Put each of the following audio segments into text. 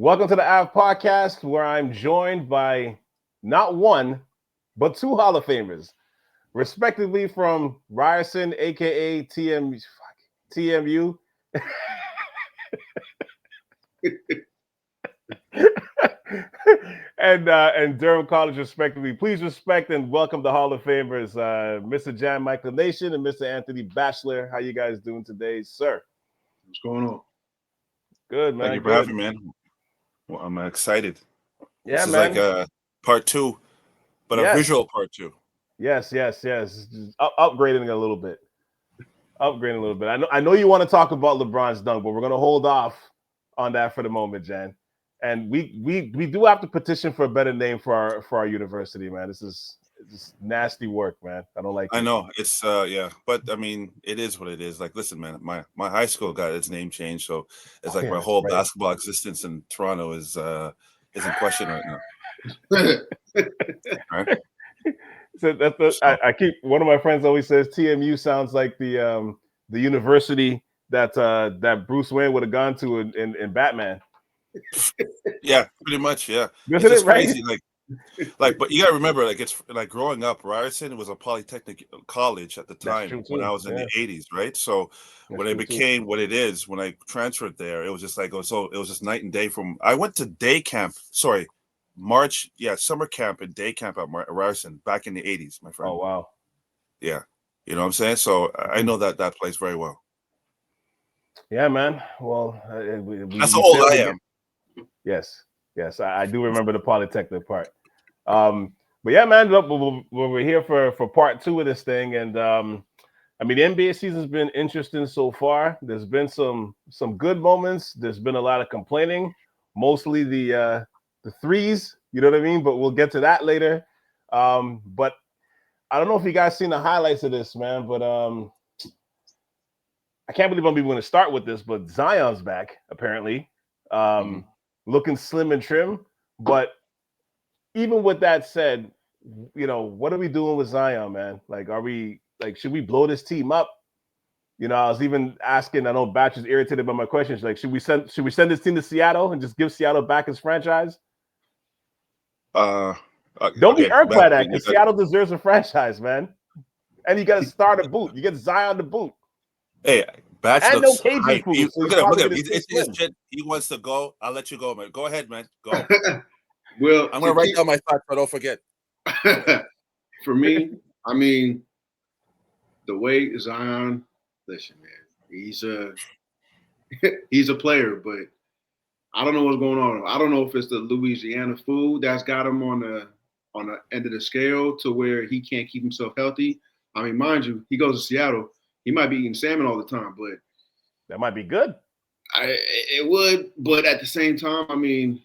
Welcome to the Ave Podcast, where I'm joined by not one, but two Hall of Famers, respectively from Ryerson, aka TMU, and Durham College, respectively. Please respect and welcome the Hall of Famers, Mr. Jan Michael Nation and Mr. Anthony Batchelor. How you guys doing today, sir? What's going on? Good, man. Thank you for having me, man. Well, I'm excited. Yeah, this man. is like a part two, but a visual part two. Yes. Just upgrading a little bit. I know you want to talk about LeBron's dunk, but we're going to hold off on that for the moment, Jan. And we do have to petition for a better name for our university, man. This is nasty work, man. I don't like it. I know it's but I mean it is what it is. Like, listen, man, my high school got its name changed, so it's like my whole basketball existence in Toronto is in question right now. Right? So I keep, one of my friends always says TMU sounds like the university that Bruce Wayne would have gone to in Batman. Yeah, pretty much. Yeah, Isn't it's just it right? crazy. Like, but you gotta remember, like, it's like growing up, Ryerson was a polytechnic college at the time when I was in the 80s, right? So when it became what it is, when I transferred there, it was just like, it was just night and day. I went to summer camp and day camp at Ryerson back in the 80s, my friend. Oh, wow. Yeah. You know what I'm saying? So I know that place very well. Yeah, man. Well, that's how old I am. Yes, I do remember the Polytechnic part. But yeah, man, look, we're here for part two of this thing, and I mean, the NBA season's been interesting so far. There's been some good moments. There's been a lot of complaining, mostly the threes. You know what I mean? But we'll get to that later. But I don't know if you guys seen the highlights of this, man. But I can't believe I'm even going to start with this. But Zion's back apparently. Looking slim and trim, but even with that said, you know, what are we doing with Zion, man? Like, should we blow this team up? You know, I was even asking, I know Batch is irritated by my questions. Like, should we send this team to Seattle and just give Seattle back his franchise? Don't be irked by that, because Seattle deserves a franchise, man. And you got to start a boot. You get Zion to boot. Hey, Batch and no KG food. Look at him. He wants to go. I'll let you go, man. Go ahead, man. Go. Well, I'm going to write down my thoughts, but don't forget. For me, I mean, the way Zion, listen, man, he's a player, but I don't know what's going on. I don't know if it's the Louisiana food that's got him on the end of the scale to where he can't keep himself healthy. I mean, mind you, he goes to Seattle. He might be eating salmon all the time, but that might be good. It would, but at the same time, I mean,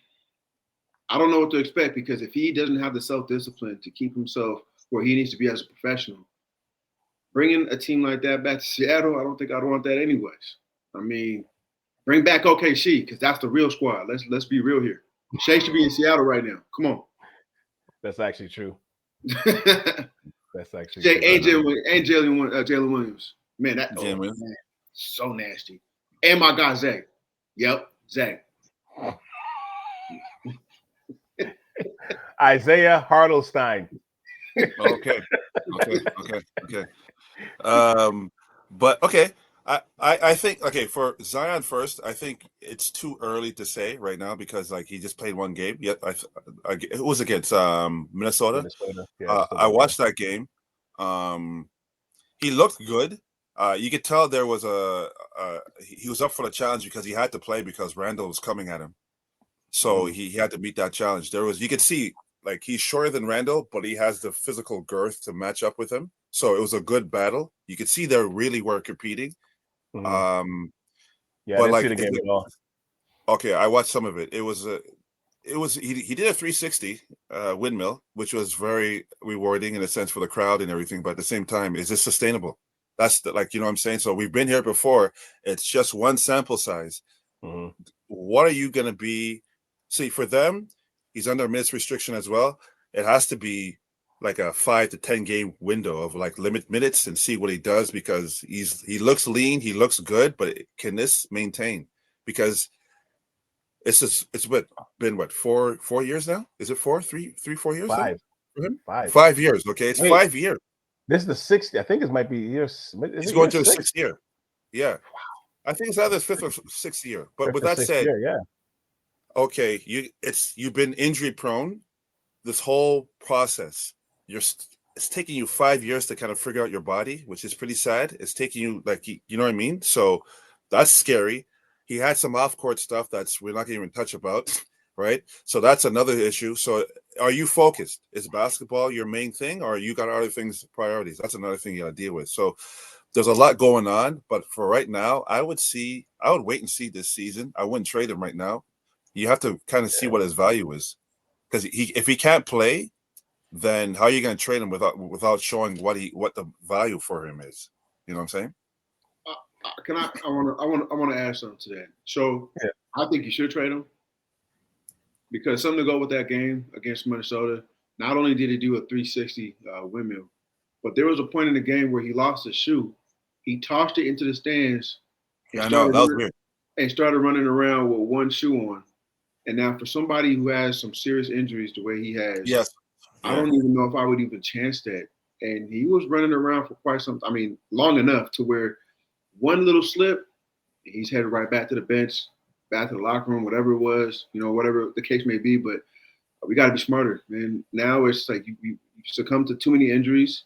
I don't know what to expect, because if he doesn't have the self-discipline to keep himself where he needs to be as a professional, bringing a team like that back to Seattle, I don't think I'd want that anyways. I mean, bring back OKC, because that's the real squad. Let's be real here. Shea should be in Seattle right now. Come on. That's actually true. That's actually true. And Jalen Williams. Man, man, so nasty. And my guy Zach. Yep, Zach. Isaiah Hartelstein. Okay. But okay. I think, okay, for Zion first, I think it's too early to say right now, because like he just played one game. Yeah, it was against Minnesota. Yeah, I watched that game. He looked good. You could tell there was he was up for the challenge, because he had to play because Randall was coming at him. So he had to meet that challenge. You could see, like, he's shorter than Randall, but he has the physical girth to match up with him. So it was a good battle. You could see they really were competing. Yeah, but I didn't see the game at all. Okay, I watched some of it. He did a 360 windmill, which was very rewarding in a sense for the crowd and everything. But at the same time, is this sustainable? That's you know what I'm saying? So we've been here before. It's just one sample size. What are you going to be? See, for them, he's under minutes restriction as well. It has to be like a 5 to 10 game window of like limit minutes and see what he does, because he looks lean, he looks good, but can this maintain? Because It's been what 4 years now? Is it 4 years? 5. For him? 5. 5 years. Okay, it's Wait. 5 years. This is the 6th. I think it might be years. He's going to the 6th year. Yeah, I think it's either his 5th or 6th year. But with that said, yeah. Okay, you've been injury prone this whole process. It's taking you 5 years to kind of figure out your body, which is pretty sad. It's taking you you know what I mean? So that's scary. He had some off-court stuff that's we're not going to even touch about, right? So that's another issue. So are you focused? Is basketball your main thing, or you got other things, priorities? That's another thing you got to deal with. So there's a lot going on, but for right now, I would wait and see this season. I wouldn't trade him right now. You have to kind of see what his value is, because if he can't play, then how are you going to trade him without showing what the value for him is? You know what I'm saying? I want to add something to that. So I think you should trade him, because something to go with that game against Minnesota. Not only did he do a 360 windmill, but there was a point in the game where he lost his shoe. He tossed it into the stands. Yeah, I know, that was weird. And started running around with one shoe on. And now for somebody who has some serious injuries the way he has, yes, I don't even know if I would even chance that. And he was running around for long enough to where one little slip, he's headed right back to the bench, back to the locker room, whatever it was, whatever the case may be. But we got to be smarter, man. Now it's like you succumb to too many injuries.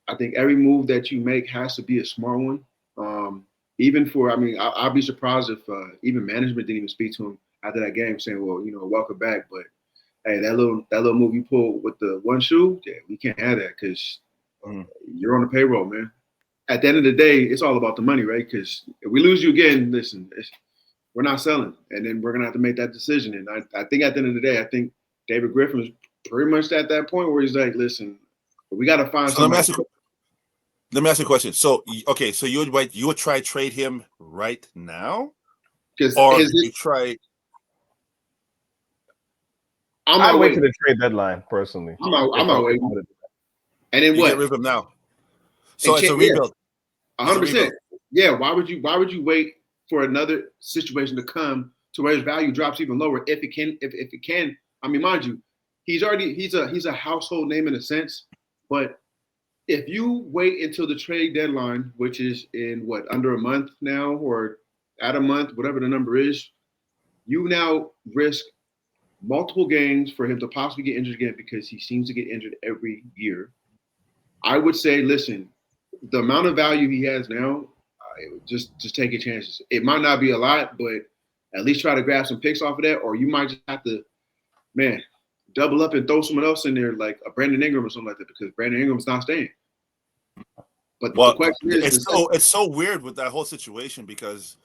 I think every move that you make has to be a smart one. I'll be surprised if even management didn't even speak to him after that game, saying, "Well, welcome back." But hey, that little move you pulled with the one shoe, we can't have that, because you're on the payroll, man. At the end of the day, it's all about the money, right? Because if we lose you again, listen, we're not selling, and then we're gonna have to make that decision. And I think at the end of the day, I think David Griffin is pretty much at that point where he's like, "Listen, we got to find somebody." Let me ask you a question. So, okay, so you would try trade him right now, or you try? I'm waiting to the trade deadline personally. I'm not waiting. And then what? Get rid of him now. So it's a rebuild. 100%. Yeah. Why would you wait for another situation to come to where his value drops even lower if it can? I mean, mind you, he's a household name in a sense, but if you wait until the trade deadline, which is in under a month now, or at a month, whatever the number is, you now risk multiple games for him to possibly get injured again, because he seems to get injured every year. I would say, listen, the amount of value he has now, just take your chances. It might not be a lot, but at least try to grab some picks off of that, or you might just have to, double up and throw someone else in there, like a Brandon Ingram or something like that, because Brandon Ingram's not staying. But the question is, it's so weird with that whole situation, because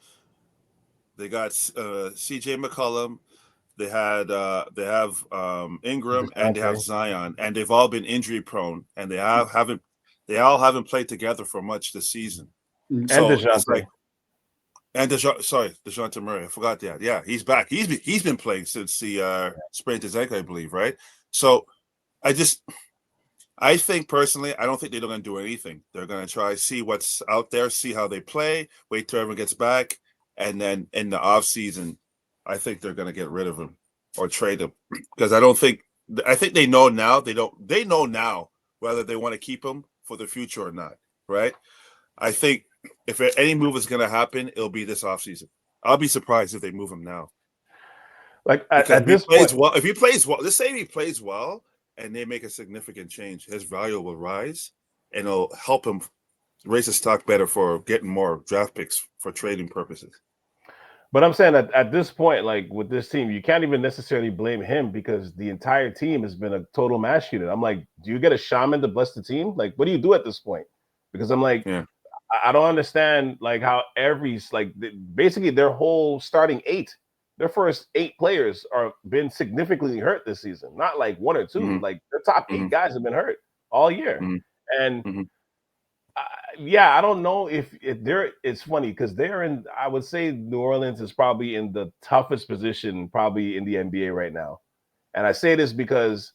they got CJ McCollum, they have Ingram, and they have Zion, and they've all been injury prone, and they all haven't played together for much this season. And so DeJounte. DeJounte Murray. I forgot that. Yeah, he's back. He's been playing since the sprained his ankle, I believe, right? So I think personally, I don't think they're going to do anything. They're going to try see what's out there, see how they play, wait till everyone gets back, and then in the off season, I think they're going to get rid of him or trade him, because I think they know now. They know now whether they want to keep him for the future or not, right? I think if any move is going to happen, it'll be this offseason. I'll be surprised if they move him now. Like at this point, if he plays well, let's say he plays well and they make a significant change, his value will rise, and it'll help him raise his stock better for getting more draft picks for trading purposes. But I'm saying that at this point, like with this team, you can't even necessarily blame him, because the entire team has been a total mash unit. I'm like, do you get a shaman to bless the team? Like, what do you do at this point? Because I'm like, I don't understand like how basically their whole starting 8, their first 8 players are been significantly hurt this season. Not like 1 or 2, like their top 8 guys have been hurt all year. And I don't know if they're. It's funny because they're in. I would say New Orleans is probably in the toughest position probably in the NBA right now, and I say this because,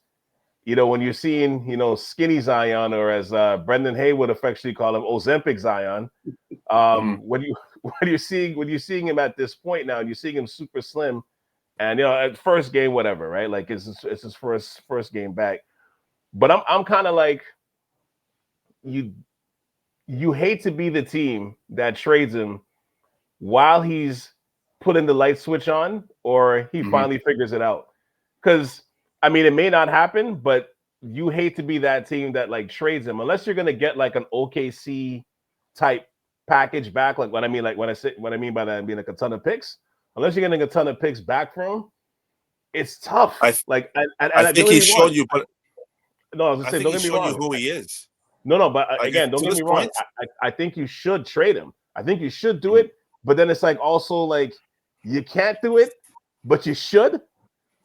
when you're seeing, skinny Zion, or as Brendan Hay would affectionately call him, Ozempic Zion, when you're seeing him at this point now, and you're seeing him super slim, And at first game, whatever, right? Like it's his first game back. But I'm kind of like, you hate to be the team that trades him while he's putting the light switch on, or he finally figures it out. Because I mean, it may not happen, but you hate to be that team that like trades him unless you're gonna get like an OKC type package back. Like what I mean, like what I mean by that, I mean like a ton of picks. Unless you're getting a ton of picks back from him, it's tough. I think he's shown you, but no, I was gonna say, don't get me wrong. Who he is. No, but again, don't get me wrong. I think you should trade him. I think you should do it, but then it's like also like you can't do it, but you should.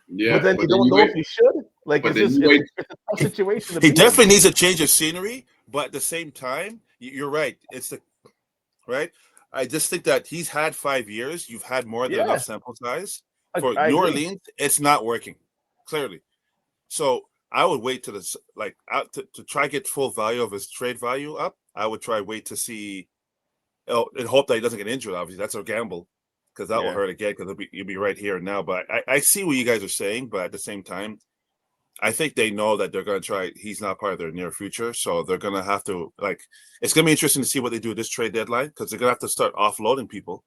Yeah, but then you don't know if you should. Like it's a tough situation. He definitely needs a change of scenery, but at the same time, you're right. It's the right. I just think that he's had 5 years. You've had more than enough sample size. For New Orleans, it's not working, clearly. So I would wait to to try get full value of his trade value up. I would wait to see, and hope that he doesn't get injured. Obviously, that's a gamble because that will hurt again. Because you'll be right here and now. But I see what you guys are saying, but at the same time, I think they know that they're going to try. He's not part of their near future, so they're going to have to It's going to be interesting to see what they do with this trade deadline because they're going to have to start offloading people.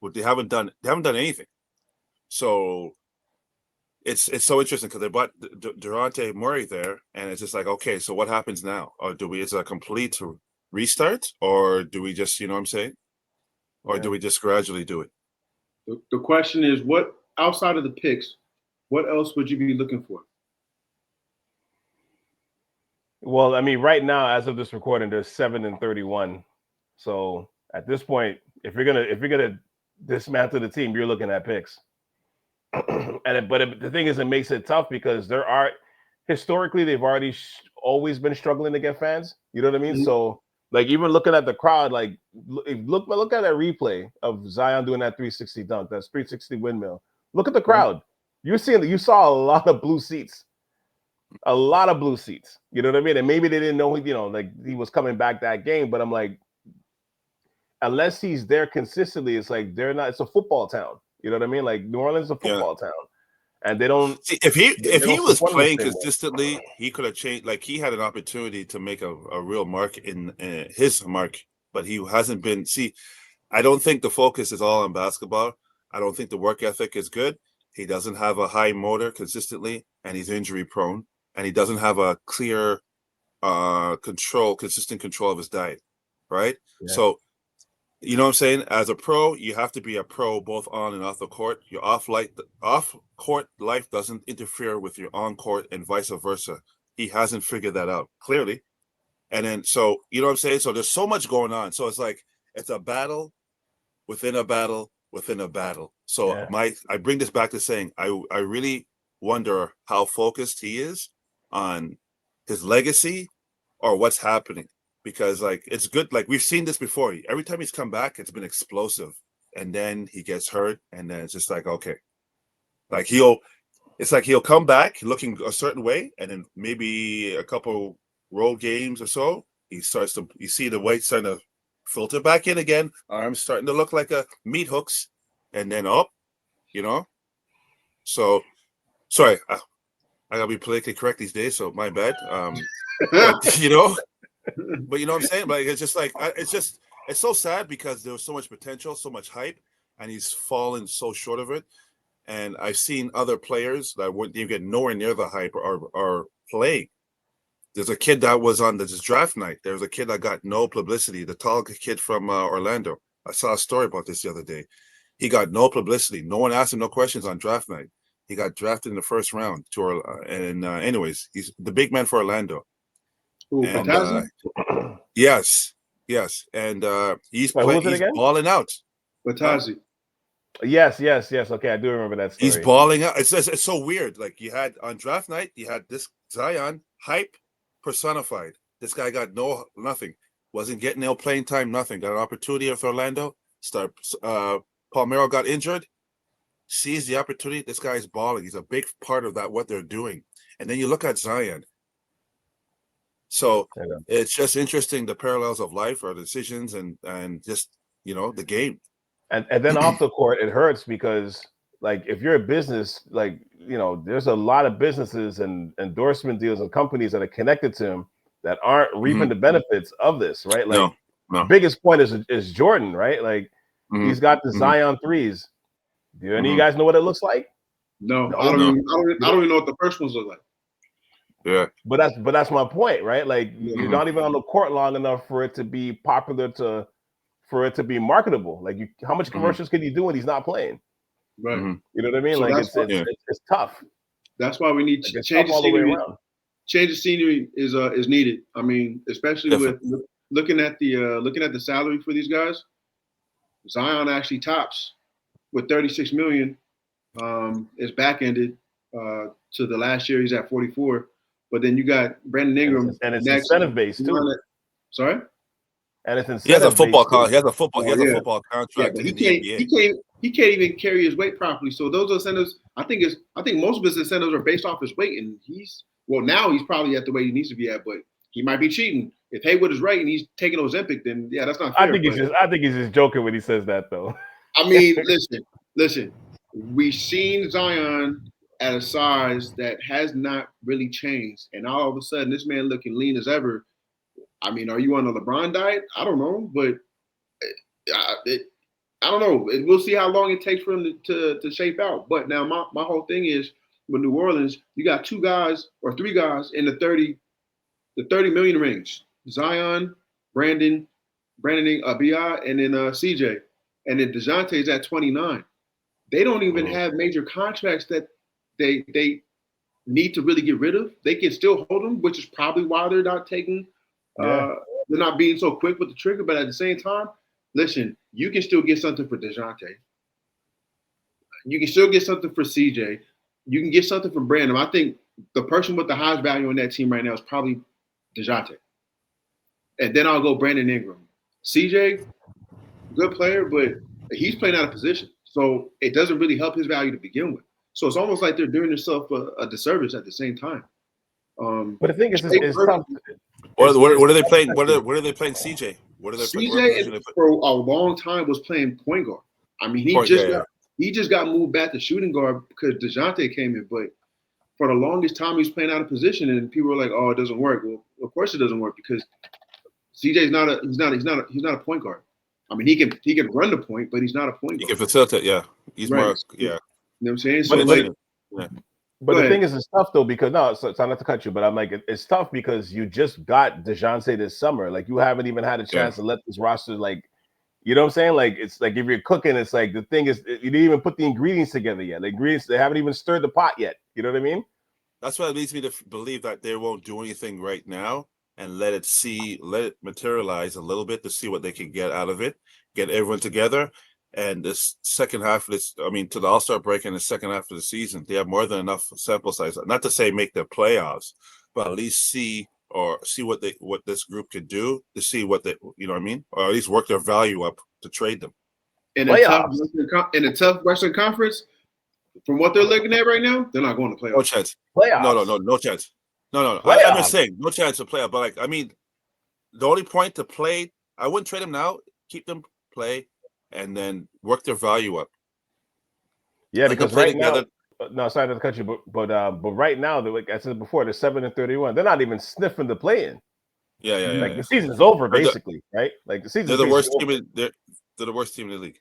What they haven't done anything. So it's so interesting because they bought Durante Murray there, and it's just like, okay, so what happens now? Or is it a complete restart, or do we just, you know what I'm saying, or do we just gradually do it? The question is, what outside of the picks, what else would you be looking for? Well, I mean, right now, as of this recording, there's 7-31. So at this point, if you're gonna dismantle the team, you're looking at picks. But the thing is, it makes it tough because historically they've already always been struggling to get fans. You know what I mean? Mm-hmm. So like even looking at the crowd, like look at that replay of Zion doing that 360 dunk, that's 360 windmill. Look at the crowd. You saw a lot of blue seats. A lot of blue seats. You know what I mean? And maybe they didn't know, like he was coming back that game. But I'm like, unless he's there consistently, it's like it's a football town. You know what I mean? Like New Orleans is a football town, and they don't. See, if he was playing consistently, he could have changed. Like he had an opportunity to make a real mark in his mark, but he hasn't been. See, I don't think the focus is all on basketball. I don't think the work ethic is good. He doesn't have a high motor consistently, and he's injury prone, and he doesn't have a clear consistent control of his diet, right? Yeah. So. You know what I'm saying? As a pro, you have to be a pro both on and off the court. Your off-court life doesn't interfere with your on-court and vice versa. He hasn't figured that out, clearly. And then, so, you know what I'm saying? So there's so much going on. So it's like, it's a battle within a battle within a battle. So I bring this back to saying, I really wonder how focused he is on his legacy or what's happening. Because it's good. Like we've seen this before. Every time he's come back, it's been explosive. And then he gets hurt. And then it's just like, okay. Like he'll come back looking a certain way. And then maybe a couple road games or so, you see the weight starting to filter back in again. Arms starting to look like a meat hooks. And then up, So, sorry, I gotta be politically correct these days. So my bad. But, But you know what I'm saying? Like it's just like it's so sad because there was so much potential, so much hype, and he's fallen so short of it. And I've seen other players that wouldn't even get nowhere near the hype or play. There's a kid that was on this draft night. There was a kid that got no publicity. The tall kid from Orlando. I saw a story about this the other day. He got no publicity. No one asked him no questions on draft night. He got drafted in the first round. Anyways, he's the big man for Orlando. Ooh, and, yes, and he's balling out. Batazzi. Yes. Okay, I do remember that story. He's balling out. It's so weird. Like you had on draft night, you had this Zion hype personified. This guy got nothing. Wasn't getting no playing time. Nothing. Got an opportunity with Orlando. Palmero got injured. Sees the opportunity. This guy's balling. He's a big part of that. What they're doing. And then you look at Zion. So it's just interesting the parallels of life or decisions and just the game. And then off the court, it hurts because like if you're a business, like, you know, there's a lot of businesses and endorsement deals and companies that are connected to him that aren't reaping the benefits of this, right? Like, biggest point is Jordan, right? Like, he's got the Zion threes. Do any of you guys know what it looks like? No, I don't even know what the first ones look like. Yeah, but that's my point, right? Like, you're not even on the court long enough for it to be popular for it to be marketable. Like, how much commercials can you do when he's not playing? Right. You know what I mean? So like, it's tough. That's why we need to change the scenery. Change the scenery is needed. I mean, especially with looking at the salary for these guys. Zion actually tops with 36 million. Is back ended to the last year. He's at 44. But then you got Brandon Ingram, and it's incentive based too. Sorry. And it's incentive. He has a football contract. Yeah, but he can't even carry his weight properly. So those incentives, I think most of his incentives are based off his weight, and now he's probably at the weight he needs to be at, but he might be cheating. If Haywood is right and he's taking Ozempic, then yeah, that's not fair. I think he's just joking when he says that, though. I mean, listen. We've seen Zion at a size that has not really changed, and all of a sudden, this man looking lean as ever. I mean, are you on a LeBron diet? I don't know, but I don't know. We'll see how long it takes for him to shape out. But now my whole thing is with New Orleans, you got 2 guys or 3 guys in the 30 million range: Zion, Brandon, B.I., and then CJ, and then DeJounte is at 29. They don't even have major contracts that they need to really get rid of. They can still hold them, which is probably why they're not taking. They're not being so quick with the trigger. But at the same time, listen, you can still get something for DeJounte. You can still get something for CJ. You can get something from Brandon. I think the person with the highest value on that team right now is probably DeJounte. And then I'll go Brandon Ingram. CJ, good player, but he's playing out of position. So it doesn't really help his value to begin with. So it's almost like they're doing themselves a disservice at the same time. But the thing is, it's tough. What are they playing? What are they playing? CJ. CJ for a long time was playing point guard. I mean, he just got moved back to shooting guard because DeJounte came in. But for the longest time, he was playing out of position, and people were like, "Oh, it doesn't work." Well, of course it doesn't work because CJ's not a point guard. I mean, he can run the point, but he's not a point guard. He can facilitate, yeah. He's more, yeah. You know what I'm saying? So but the thing is, it's tough though because it's not to cut you, but I'm like, it's tough because you just got DeJounte this summer. Like, you haven't even had a chance to let this roster, like, you know what I'm saying? Like, it's like if you're cooking, it's like the thing is you didn't even put the ingredients together yet. The ingredients, they haven't even stirred the pot yet. You know what I mean? That's what leads me to believe that they won't do anything right now and let it materialize a little bit to see what they can get out of it, get everyone together. And this second half of this, I mean, to the All-Star break in the second half of the season, they have more than enough sample size, not to say make the playoffs, but at least see what this group can do to see what they, you know what I mean? Or at least work their value up to trade them. In a tough Western Conference, from what they're looking at right now, they're not going to playoffs. No chance. Playoffs. No chance. No. I'm just saying, no chance to play out. But like, I mean, the only point to play, I wouldn't trade them now. Keep them, play, and then work their value up. Yeah, because right now, no, sorry to cut you, but right now, like I said before, they're 7-31. They're not even sniffing the play-in. Yeah. Like the season's over, basically, right? Like the season. They're the worst team. They're the worst team in the league.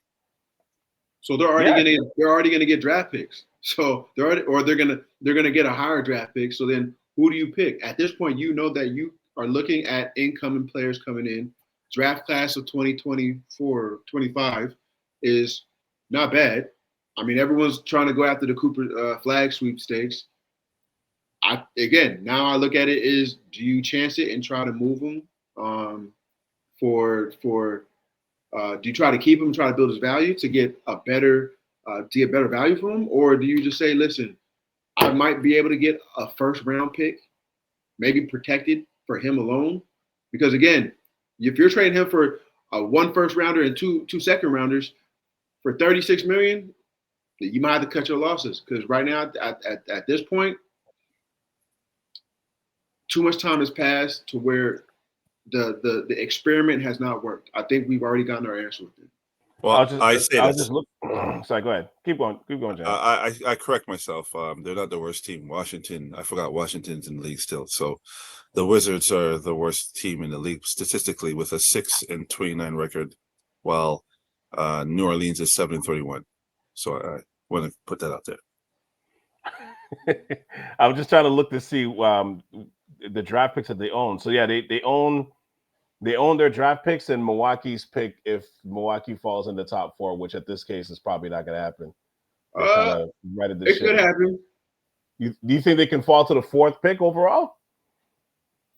So they're already gonna get draft picks. So they're gonna get a higher draft pick. So then who do you pick? At this point, you know that you are looking at incoming players coming in. Draft class of 2024-25 is not bad. I mean, everyone's trying to go after the Cooper flag sweepstakes. Now I look at it is, do you chance it and try to move him do you try to keep him, try to build his value to get better value from him? Or do you just say, listen, I might be able to get a first round pick, maybe protected for him alone? Because again, if you're trading him for one first rounder and two second rounders for $36 million, you might have to cut your losses. Because right now, at this point, too much time has passed to where the experiment has not worked. I think we've already gotten our answer with it. Well, Sorry, go ahead. Keep going, James. I correct myself. They're not the worst team. Washington, I forgot Washington's in the league still. So the Wizards are the worst team in the league statistically with a 6-29 record, while New Orleans is 7-31. So I want to put that out there. I was just trying to look to see the draft picks that they own. So yeah, they own their draft picks and Milwaukee's pick if Milwaukee falls in the top 4, which at this case is probably not going to happen. It could happen. Do you think they can fall to the 4th pick overall?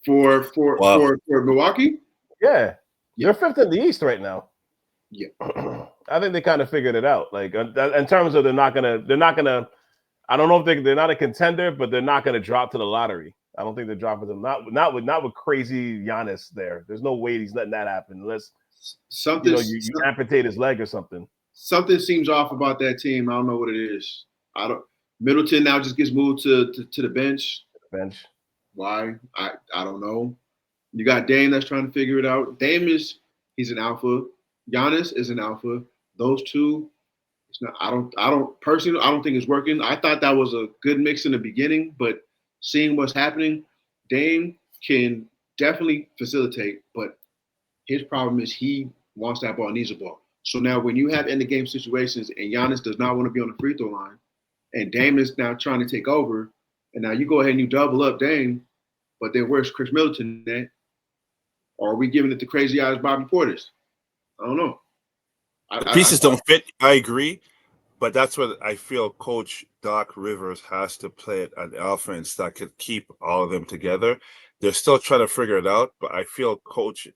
For Milwaukee? Yeah. They're 5th in the East right now. Yeah. I think they kind of figured it out. Like in terms of they're not gonna. I don't know if they're not a contender, but they're not gonna drop to the lottery. I don't think they're dropping them. Not with crazy Giannis there. There's no way he's letting that happen unless you amputate his leg or something. Something seems off about that team. I don't know what it is. Middleton now just gets moved to the bench. Why? I don't know. You got Dame that's trying to figure it out. He's an alpha. Giannis is an alpha. Those two, it's not. I don't personally. I don't think it's working. I thought that was a good mix in the beginning, but seeing what's happening, Dame can definitely facilitate, but his problem is he wants that ball, needs a ball. So now when you have end of game situations and Giannis does not want to be on the free throw line, and Dame is now trying to take over, and now you go ahead and you double up Dame, but then where's Chris Middleton at? Or are we giving it to crazy eyes Bobby Portis? I don't know. The pieces don't fit. I agree, but that's what I feel Coach Doc Rivers has to play an offense that could keep all of them together. They're still trying to figure it out, but I feel Coach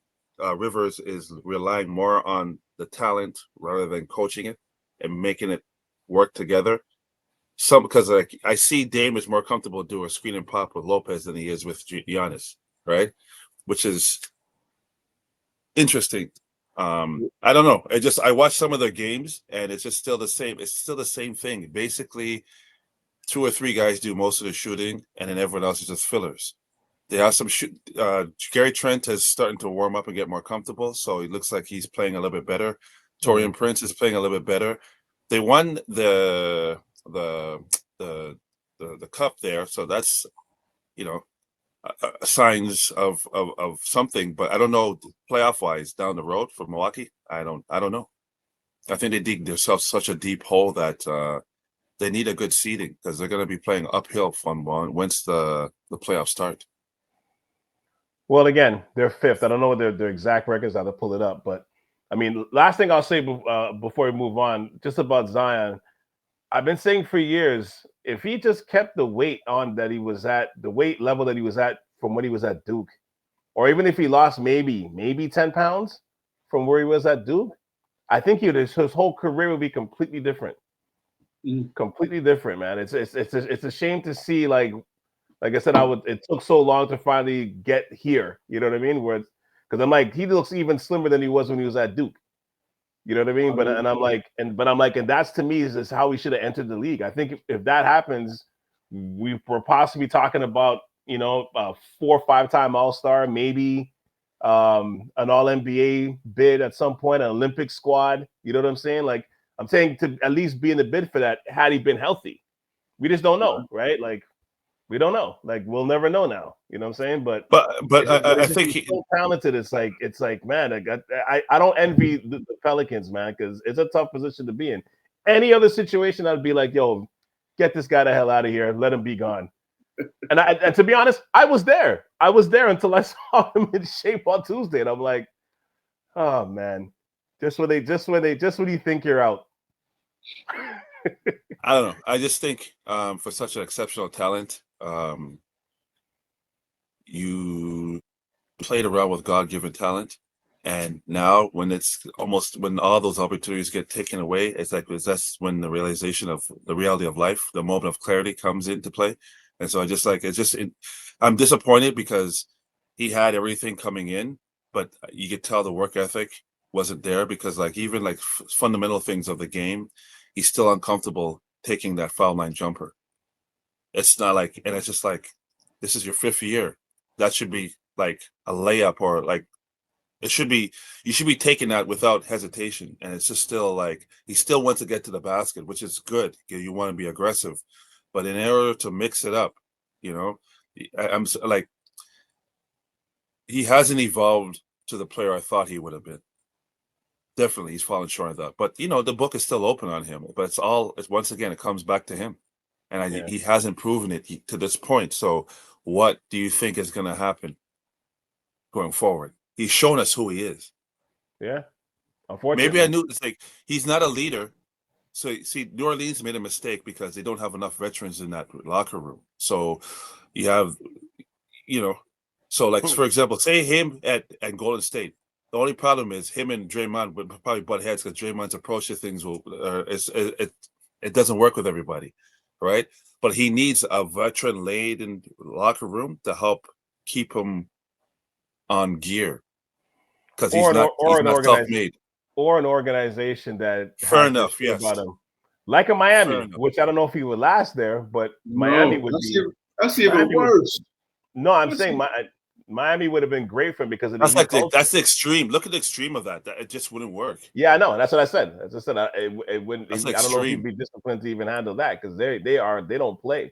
Rivers is relying more on the talent rather than coaching it and making it work together. Because I see Dame is more comfortable doing a screen and pop with Lopez than he is with Giannis, right? Which is interesting. I don't know. I watched some of their games and it's just still the same. It's still the same thing. Basically, 2 or 3 guys do most of the shooting, and then everyone else is just fillers. They have some shoot. Gary Trent is starting to warm up and get more comfortable, so it looks like he's playing a little bit better. Taurean Prince is playing a little bit better. They won the cup there, so that's signs of something. But I don't know playoff wise down the road for Milwaukee. I don't know. I think they dig themselves such a deep hole that they need a good seeding because they're going to be playing uphill from once the playoffs start. Well, again, they're 5th. I don't know what their exact records are. I have to pull it up. But, I mean, last thing I'll say before we move on, just about Zion, I've been saying for years, if he just kept the weight on that he was at, the weight level that he was at from when he was at Duke, or even if he lost maybe 10 pounds from where he was at Duke, I think his whole career would be completely different. Completely different, man. It's a shame to see, like I said, it took so long to finally get here. You know what I mean? Because I'm like, he looks even slimmer than he was when he was at Duke. You know what I mean? But I'm like, and that's to me is how we should have entered the league. I think if that happens, we're possibly talking about a 4 or 5-time All-Star, maybe an All-NBA bid at some point, an Olympic squad. You know what I'm saying? Like I'm saying to at least be in the bid for that had he been healthy. We just don't know, right? Like we don't know. Like we'll never know now. You know what I'm saying? But I think he's so talented. It's like man, I don't envy the Pelicans, man, because it's a tough position to be in. Any other situation, I'd be like, yo, get this guy the hell out of here, let him be gone. And to be honest, I was there until I saw him in shape on Tuesday, and I'm like, oh man, just when you think you're out. I don't know. I just think for such an exceptional talent, you played around with God-given talent, and now when all those opportunities get taken away, it's like that's when the realization of the reality of life, the moment of clarity comes into play. And so I'm disappointed because he had everything coming in, but you could tell the work ethic wasn't there because even fundamental things of the game, he's still uncomfortable taking that foul line jumper. It's not like, and it's just like, this is your 5th year. That should be like a layup or like You should be taking that without hesitation. And it's just still like he still wants to get to the basket, which is good. You want to be aggressive, but in order to mix it up, I'm like he hasn't evolved to the player I thought he would have been. Definitely, he's fallen short of that. But the book is still open on him. But once again, it comes back to him, and he hasn't proven it to this point. So, what do you think is going to happen going forward? He's shown us who he is. Yeah, unfortunately, maybe I knew it's like he's not a leader. So, see, New Orleans made a mistake because they don't have enough veterans in that locker room. So, you have, so like for example, say him at Golden State. The only problem is him and Draymond would probably butt heads because Draymond's approach to things it doesn't work with everybody, right? But he needs a veteran-laden locker room to help keep him on gear because he's not self-made. Or an organization that fair enough, yes, about him, like in Miami, which I don't know if he would last there, but Miami would be. That's even worse. No, I'm saying Miami would have been great for him because of that's the extreme. Look at the extreme of that. It just wouldn't work. Yeah, I know. That's what I said. As I said, it wouldn't. I don't know if he'd be disciplined to even handle that because they don't play.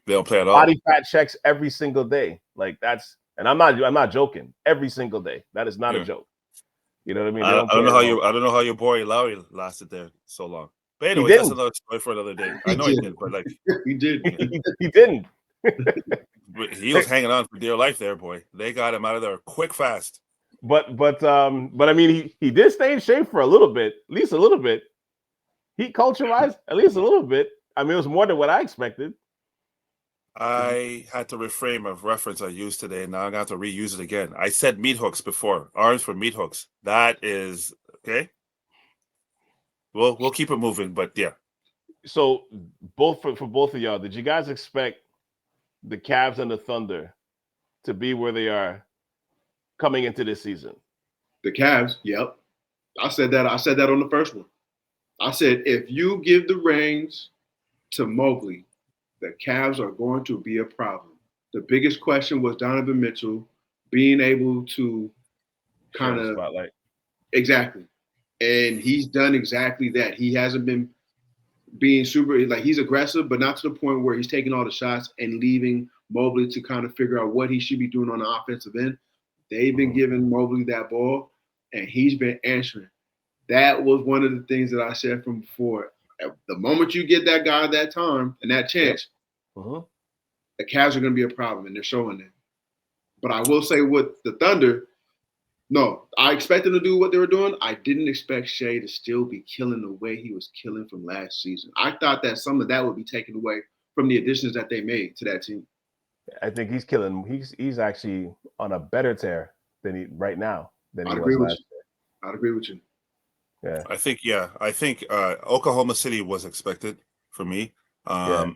They don't play at all. Body fat checks every single day. Like that's, and I'm not joking. Every single day. That is not a joke. You know what I mean? I don't know how your boy Lowry lasted there so long. But anyway, that's another story for another day. I know he did, but like he did. He didn't. He was hanging on for dear life there, boy. They got him out of there quick, fast. But I mean, he did stay in shape for a little bit, at least a little bit. Heat culture wise, at least a little bit. I mean, it was more than what I expected. I had to reframe a reference I used today, and now I'm gonna have to reuse it again. I said meat hooks before. Arms for meat hooks. That is okay. We'll keep it moving, but yeah. So for both of y'all, did you guys expect the Cavs and the Thunder to be where they are coming into this season? The Cavs, yep. I said that on the first one. I said if you give the reins to Mobley, the Cavs are going to be a problem. The biggest question was Donovan Mitchell being able to kind of spotlight. Exactly. And he's done exactly that. He hasn't been being super, like he's aggressive, but not to the point where he's taking all the shots and leaving Mobley to kind of figure out what he should be doing on the offensive end. They've been giving Mobley that ball, and he's been answering. That was one of the things that I said from before. The moment you get that guy that time and that chance, the Cavs are going to be a problem, and they're showing that. But I will say with the Thunder, no, I expected them to do what they were doing. I didn't expect Shea to still be killing the way he was killing from last season. I thought that some of that would be taken away from the additions that they made to that team. I think he's killing. He's actually on a better tear than he right now than he was last year. I'd agree with you. Yeah, I think Oklahoma City was expected for me. I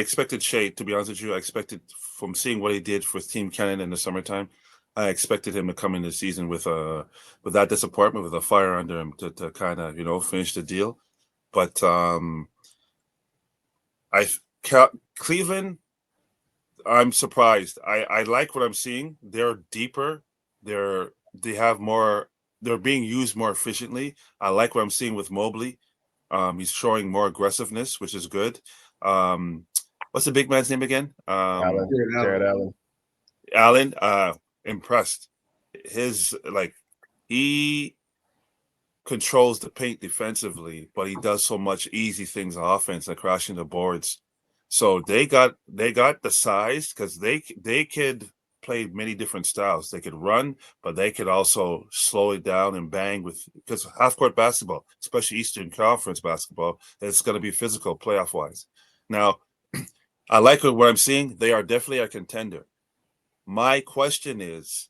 expected Shea, to be honest with you. I expected from seeing what he did for Team Canada in the summertime. I expected him to come in the season with that disappointment, with a fire under him to kind of finish the deal. But Cleveland, I'm surprised. I like what I'm seeing. They're deeper. They have more. They're being used more efficiently. I like what I'm seeing with Mobley. He's showing more aggressiveness, which is good. What's the big man's name again? Jared Allen. Allen. Impressed. He controls the paint defensively, but he does so much easy things on offense, like crashing the boards. So they got the size because they could play many different styles. They could run, but they could also slow it down and bang because half court basketball, especially Eastern Conference basketball, it's going to be physical playoff wise. Now, I like what I'm seeing. They are definitely a contender. My question is,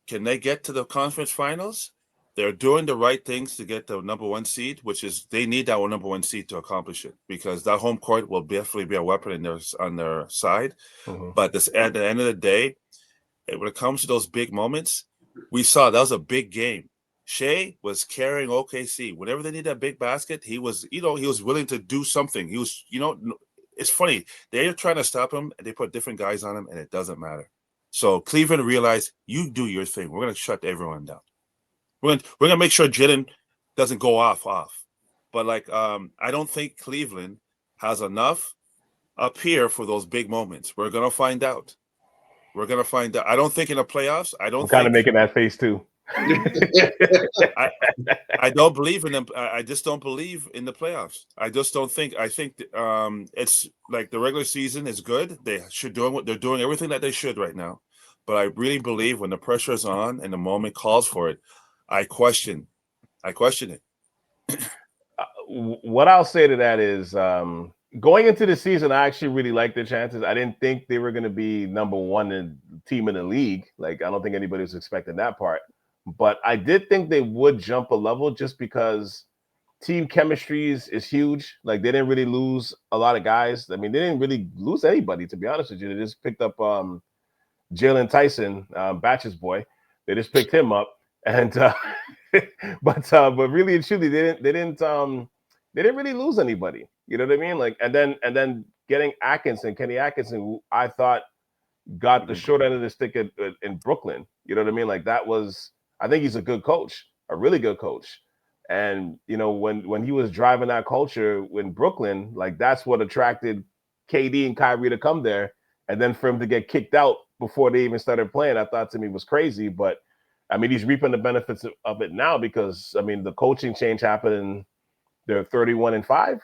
can they get to the conference finals? They're doing the right things to get the number one seed, which is they need that number one seed to accomplish it because that home court will definitely be a weapon on their side. But at the end of the day, when it comes to those big moments, we saw that was a big game. Shea was carrying OKC. Whenever they need that big basket, he was willing to do something. He was, it's funny. They're trying to stop him, and they put different guys on him, and it doesn't matter. So Cleveland realized, you do your thing. We're going to shut everyone down. We're gonna make sure Jalen doesn't go off. But like, I don't think Cleveland has enough up here for those big moments. We're gonna find out. I don't think in the playoffs. I'm kind of making that face too. I don't believe in them. I just don't believe in the playoffs. I just don't think. I think it's like the regular season is good. They should do what they're doing, everything that they should right now. But I really believe when the pressure is on and the moment calls for it, I question it. What I'll say to that is, going into the season, I actually really liked their chances. I didn't think they were going to be number one team in the league. Like, I don't think anybody was expecting that part. But I did think they would jump a level just because team chemistry is huge. Like, they didn't really lose a lot of guys. I mean, they didn't really lose anybody, to be honest with you. They just picked up Jalen Tyson, Batch's boy. They just picked him up. And but really and truly, they didn't really lose anybody. You know what I mean? Like, and then getting Kenny Atkinson, who I thought got the short end of the stick in Brooklyn. You know what I mean? Like, I think he's a good coach, a really good coach. And you know, when he was driving that culture in Brooklyn, like, that's what attracted KD and Kyrie to come there. And then for him to get kicked out before they even started playing, I thought to me was crazy. But I mean, he's reaping the benefits of it now because, I mean, the coaching change happened and they're 31-5 or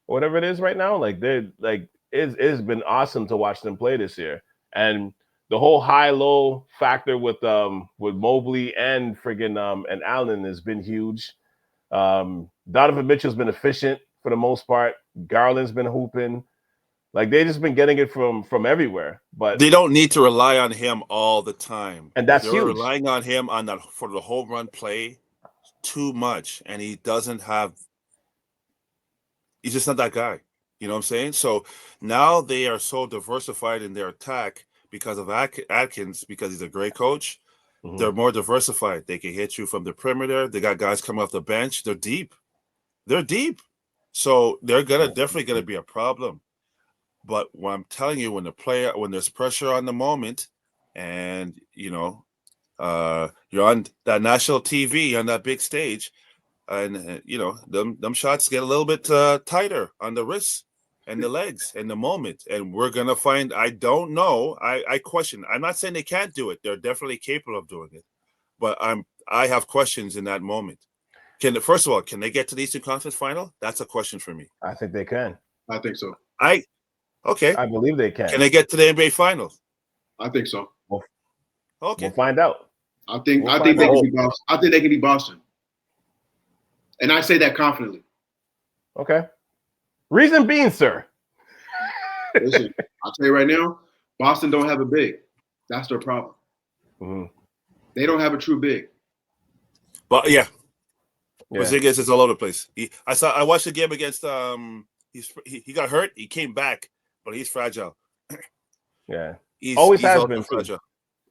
whatever it is right now. Like, it's been awesome to watch them play this year. And the whole high-low factor with Mobley and and Allen has been huge. Donovan Mitchell's been efficient for the most part. Garland's been hooping. Like, they just been getting it from everywhere, but they don't need to rely on him all the time, and that's They're huge. relying on him for the home run play too much, and he doesn't have. He's just not that guy. You know what I'm saying? So now they are so diversified in their attack because of Atkins, because he's a great coach. Mm-hmm. They're more diversified. They can hit you from the perimeter. They got guys coming off the bench. They're deep. So they're definitely gonna be a problem. But what I'm telling you, when there's pressure on the moment, and you know, you're on that national TV on that big stage, and you know, them shots get a little bit tighter on the wrists and the legs and the moment, and we're gonna find. I don't know. I question. I'm not saying they can't do it. They're definitely capable of doing it, but I have questions in that moment. First of all, can they get to the Eastern Conference Final? That's a question for me. I think they can. I think so. Okay. I believe they can. Can they get to the NBA Finals? I think so. Okay. We'll find out. I think they can be Boston. I think they can be Boston. And I say that confidently. Okay. Reason being, sir. Listen, I'll tell you right now, Boston don't have a big. That's their problem. Mm-hmm. They don't have a true big. But yeah. Porzingis is all over the place. I watched the game against he got hurt, he came back. But he's fragile. Yeah. He's has been fragile.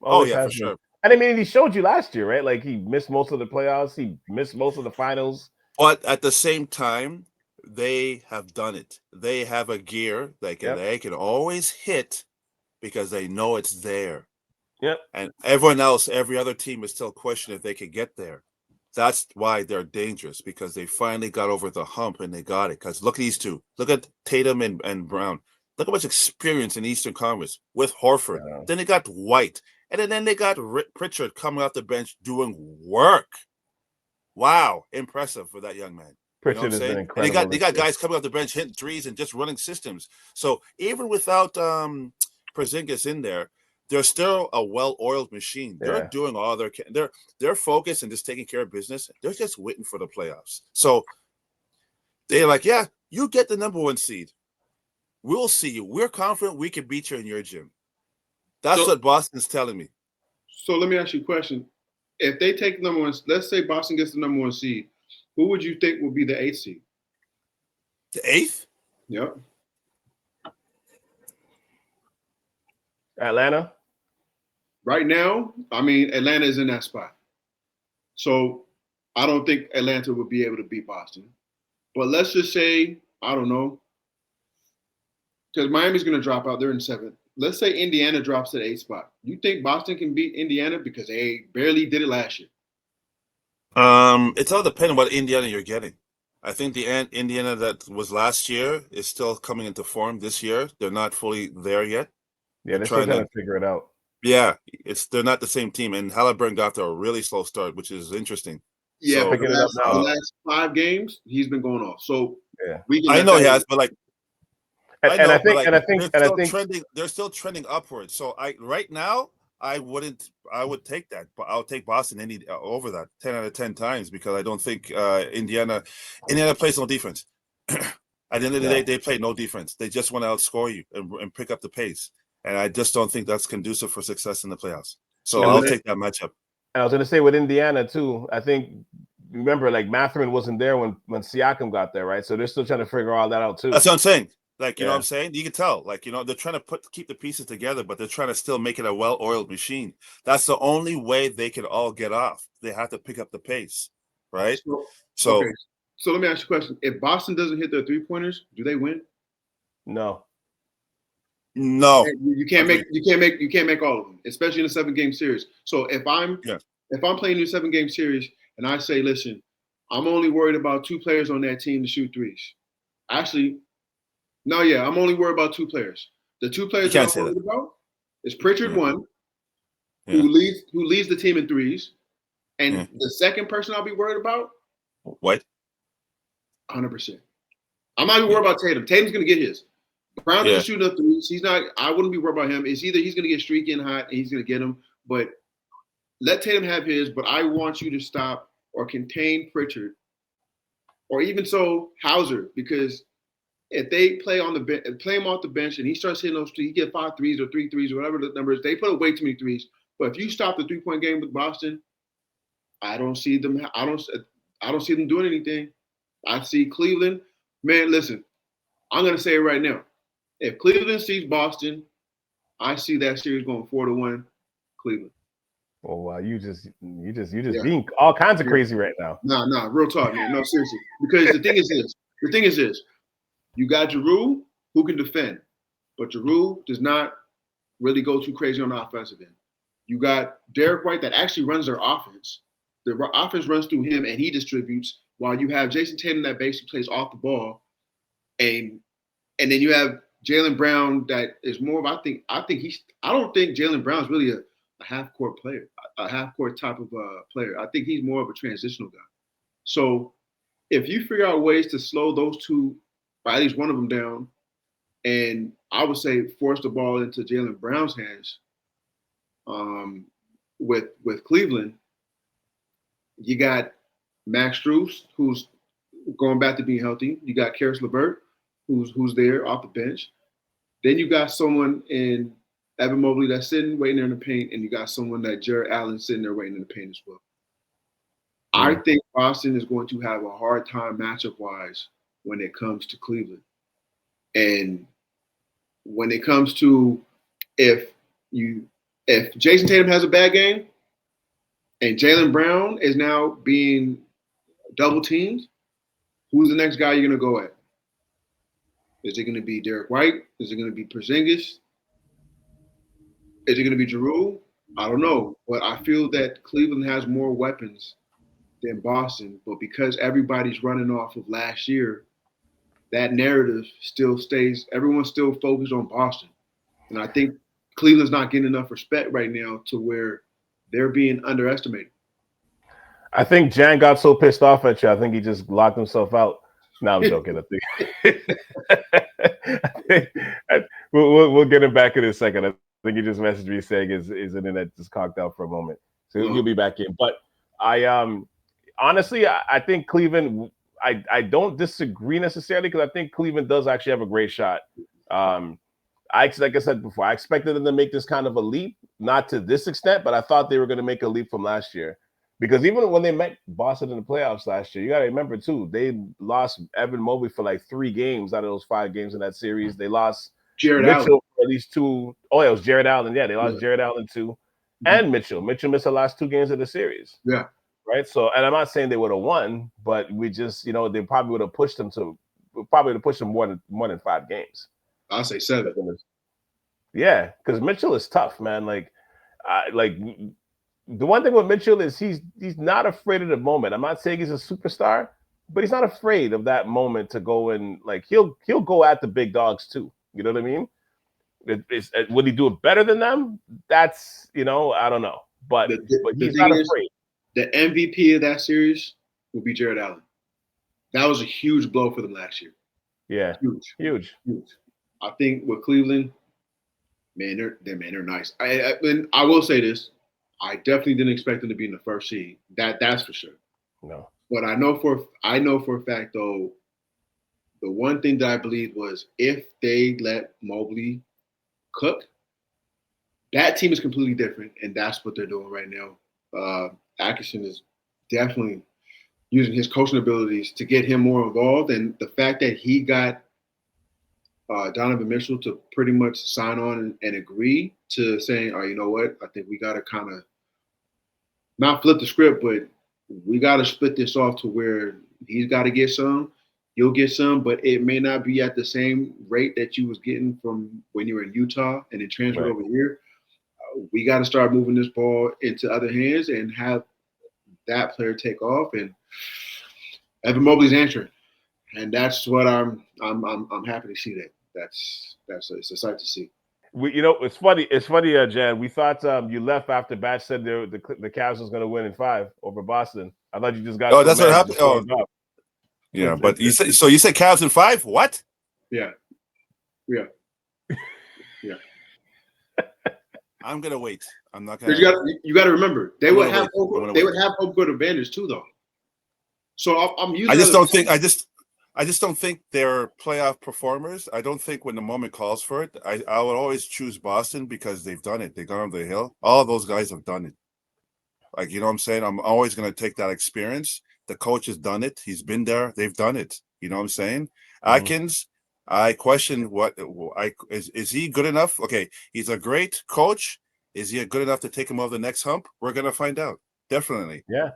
For sure. And I mean, he showed you last year, right? Like, he missed most of the playoffs. He missed most of the finals. But at the same time, they have done it. They have a gear they can always hit because they know it's there. Yep. And everyone else, every other team is still questioning if they could get there. That's why they're dangerous, because they finally got over the hump and they got it. Because look at these two. Look at Tatum and Brown. Look how much experience in Eastern Conference with Horford. Yeah. Then they got White. And then they got Pritchard coming off the bench doing work. Wow. Impressive for that young man. Pritchard has been incredible. And they got guys coming off the bench hitting threes and just running systems. So even without Porzingis in there, they're still a well-oiled machine. Yeah. They're doing all they're focused and just taking care of business. They're just waiting for the playoffs. So they're like, yeah, you get the number one seed. We'll see you. We're confident we can beat you in your gym. That's what Boston's telling me. So let me ask you a question. If they take number one, let's say Boston gets the number one seed, who would you think will be the 8th seed? The 8th? Yep. Atlanta? Right now, I mean, Atlanta is in that spot. So I don't think Atlanta would be able to beat Boston. But let's just say, I don't know, because Miami's going to drop out. They're in 7th. let's say Indiana drops to the 8th spot. You think Boston can beat Indiana because they barely did it last year? It's all depending what Indiana you're getting. I think the Indiana that was last year is still coming into form this year. They're not fully there yet. Yeah, they're still trying to figure it out. Yeah, they're not the same team. And Halliburton got to a really slow start, which is interesting. Yeah, so, picking it up now. The last 5 games, he's been going off. So yeah, I know he has, but like, I think they're still trending upwards. So right now I would take that, but I'll take Boston over that 10 out of 10 times because I don't think Indiana plays no defense. At the end of the day, they play no defense. They just want to outscore you and pick up the pace. And I just don't think that's conducive for success in the playoffs. So I'll take that matchup. And I was going to say with Indiana too, I think, remember, like Mathurin wasn't there when Siakam got there, right? So they're still trying to figure all that out too. That's what I'm saying. Like, you know what I'm saying? You can tell, like, they're trying to keep the pieces together, but they're trying to still make it a well-oiled machine. That's the only way they can all get off. They have to pick up the pace, right? So let me ask you a question. If Boston doesn't hit their 3-pointers, do they win? No. You can't make all of them, especially in a 7-game series. So if I'm playing a 7-game series and I say, listen, I'm only worried about 2 players on that team to shoot threes. Actually, no, I'm only worried about 2 players. The 2 players that I'm worried about is Pritchard, one, who leads the team in threes, and the second person I'll be worried about. What? 100%. I'm not even worried about Tatum. Tatum's gonna get his. Brown doesn't shoot enough threes. He's not. I wouldn't be worried about him. It's either he's gonna get streaky and hot, and he's gonna get them. But let Tatum have his. But I want you to stop or contain Pritchard, or even so Hauser, because if they play on the bench, play him off the bench, and he starts hitting those threes, he get 5 threes or 3 threes or whatever the number is. They put away too many threes. But if you stop the 3-point game with Boston, I don't see them. I don't see them doing anything. I see Cleveland. Man, listen, I'm gonna say it right now. If Cleveland sees Boston, I see that series going 4-1, Cleveland. Oh wow, you just being all kinds of crazy right now. Nah, real talk, man. No, seriously. Because the thing is this. You got Giroux who can defend, but Giroux does not really go too crazy on the offensive end. You got Derek White that actually runs their offense. The offense runs through him and he distributes, while you have Jason Tatum that basically plays off the ball, and then you have Jaylen Brown that is more of I don't think Jaylen Brown's really a half-court player, a half-court type of player. I think he's more of a transitional guy. So if you figure out ways to slow those two, or at least one of them down, and I would say force the ball into Jaylen Brown's hands with Cleveland, you got Max Strus, who's going back to being healthy. You got Karis LeVert, who's there off the bench. Then you got someone in Evan Mobley that's sitting, waiting there in the paint, and you got someone that Jared Allen sitting there waiting in the paint as well. I think Boston is going to have a hard time matchup-wise when it comes to Cleveland. And when it comes to if Jason Tatum has a bad game and Jaylen Brown is now being double teamed, who's the next guy you're going to go at? Is it going to be Derek White? Is it going to be Porzingis? Is it going to be Giroux? I don't know. But I feel that Cleveland has more weapons than Boston. But because everybody's running off of last year, that narrative still stays. Everyone's still focused on Boston. And I think Cleveland's not getting enough respect right now to where they're being underestimated. I think Jan got so pissed off at you, I think he just locked himself out. No, I'm joking. We'll get him back in a second. I think he just messaged me saying his internet just conked out for a moment. So he'll be back in. But I honestly, I think Cleveland, I don't disagree necessarily because I think Cleveland does actually have a great shot. Like I said before, I expected them to make this kind of a leap, not to this extent, but I thought they were going to make a leap from last year. Because even when they met Boston in the playoffs last year, you got to remember, too, they lost Evan Mobley for like 3 games out of those 5 games in that series. They lost Jared Mitchell Allen for at least 2. Oh, it was Jared Allen. Yeah, they lost Jared Allen, too. And Mitchell. Mitchell missed the last 2 games of the series. Yeah. Right? So, and I'm not saying they would have won, but we just, they probably would have pushed them more than 5 games. I'll say 7. Yeah, because Mitchell is tough, man. Like the one thing with Mitchell is he's not afraid of the moment. I'm not saying he's a superstar, but he's not afraid of that moment to go and like he'll go at the big dogs too. You know what I mean? Would he do it better than them? That's I don't know, but The he's thing not is, afraid. the MVP of that series will be Jared Allen. That was a huge blow for them last year. Yeah, huge. I think with Cleveland, man, they're nice. I will say this: I definitely didn't expect them to be in the first seed. That's for sure. No, but I know for a fact though, the one thing that I believed was if they let Mobley cook, that team is completely different, and that's what they're doing right now. Atkinson is definitely using his coaching abilities to get him more involved, and the fact that he got Donovan Mitchell to pretty much sign on and agree to saying, "Oh, you know what? I think we got to kind of not flip the script, but we got to split this off to where he's got to get some, you'll get some, but it may not be at the same rate that you was getting from when you were in Utah and then transferred over here. We got to start moving this ball into other hands and have that player take off." And Evan Mobley's answering, and that's what I'm happy to see. It's a sight to see. It's funny. It's funny, Jan. We thought you left after Batch said the Cavs was going to win in 5 over Boston. I thought you just got. Oh, that's what happened. Oh, yeah. But you said Cavs in 5. What? Yeah. I'm gonna wait. I'm not gonna. You got to remember they would have home court advantage too, though. So I'm using. I just don't think they're playoff performers. I don't think when the moment calls for it, I would always choose Boston because they've done it. They've gone over the hill. All of those guys have done it. Like, you know what I'm saying? I'm always going to take that experience. The coach has done it. He's been there. They've done it. You know what I'm saying? Atkins, I question is he good enough? Okay, he's a great coach. Is he good enough to take him over the next hump? We're going to find out. Definitely. Yeah.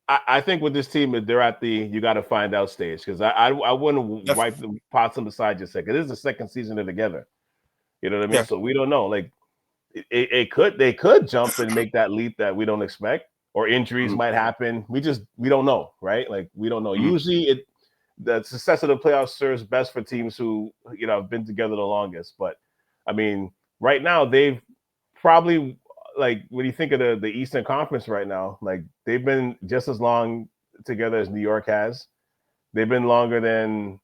I think with this team, they're at the you got to find out stage because I wouldn't wipe the pots on the side just a second. This is the second season they're together. You know what I mean? Yeah. So we don't know. Like they could jump and make that leap that we don't expect, or injuries might happen. We don't know, right? Like we don't know. Usually the success of the playoffs serves best for teams who have been together the longest. But I mean, right now they've probably. Like when you think of the Eastern Conference right now, like they've been just as long together as New York has. They've been longer than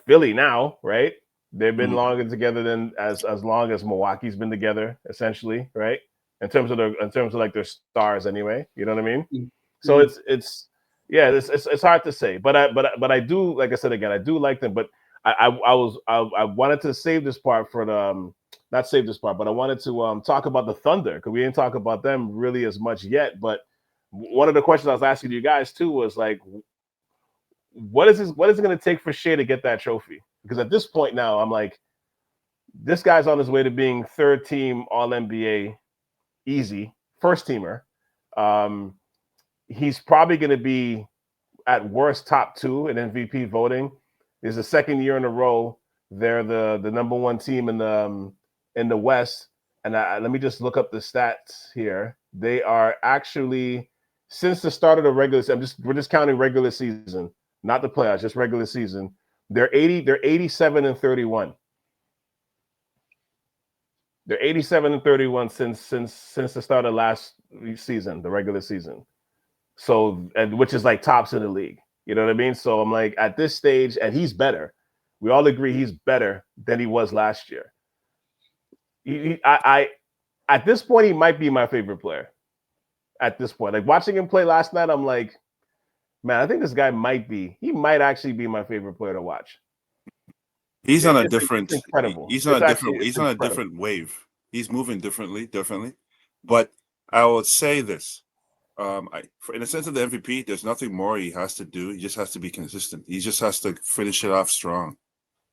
Philly now, right? They've been longer together than as long as Milwaukee's been together, essentially, right? In terms of like their stars, anyway. You know what I mean? So it's hard to say, but I do, like I said again, I do like them, but I wanted to save this part for the. Not save this part, but I wanted to talk about the Thunder because we didn't talk about them really as much yet. But one of the questions I was asking you guys too was like, what is it going to take for Shea to get that trophy? Because at this point now, I'm like, this guy's on his way to being third team All NBA, easy, first teamer. He's probably going to be at worst top 2 in MVP voting. It's the second year in a row they're the number 1 team in the West, and let me just look up the stats here. They are actually, since the start of the regular season, we're just counting regular season, not the playoffs, just regular season. They're 87-31. They're 87-31 since the start of last season, the regular season. So, which is like tops in the league. You know what I mean? So I'm like, at this stage, and he's better. We all agree he's better than he was last year. I at this point, he might be my favorite player. At this point, like watching him play last night, I'm like, man, I think this guy he might actually be my favorite player to watch. He's on a different, incredible. He's on a different wave. He's moving differently. But I would say this, in the sense of the MVP, there's nothing more he has to do. He just has to be consistent. He just has to finish it off strong.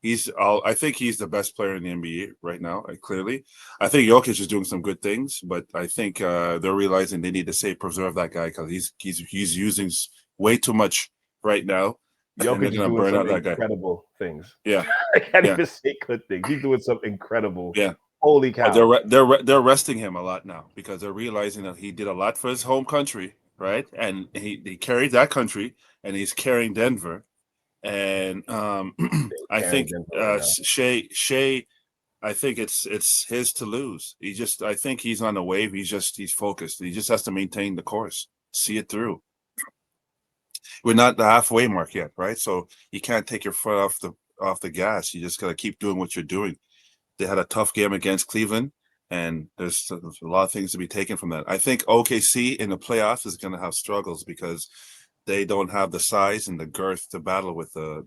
I think he's the best player in the NBA right now. Clearly, I think Jokic is doing some good things, but I think they're realizing they need to preserve that guy because he's using way too much right now. Jokic is doing some incredible things. Yeah, I can't even say good things. He's doing some incredible. Yeah, holy cow! They're resting him a lot now because they're realizing that he did a lot for his home country, right? And he carried that country, and he's carrying Denver. And I think Shea, I think it's his to lose. I think he's on the wave. He's focused. He just has to maintain the course, see it through. We're not the halfway mark yet, right? So you can't take your foot off the gas. You just got to keep doing what you're doing. They had a tough game against Cleveland, and there's a lot of things to be taken from that. I think OKC in the playoffs is going to have struggles because they don't have the size and the girth to battle with the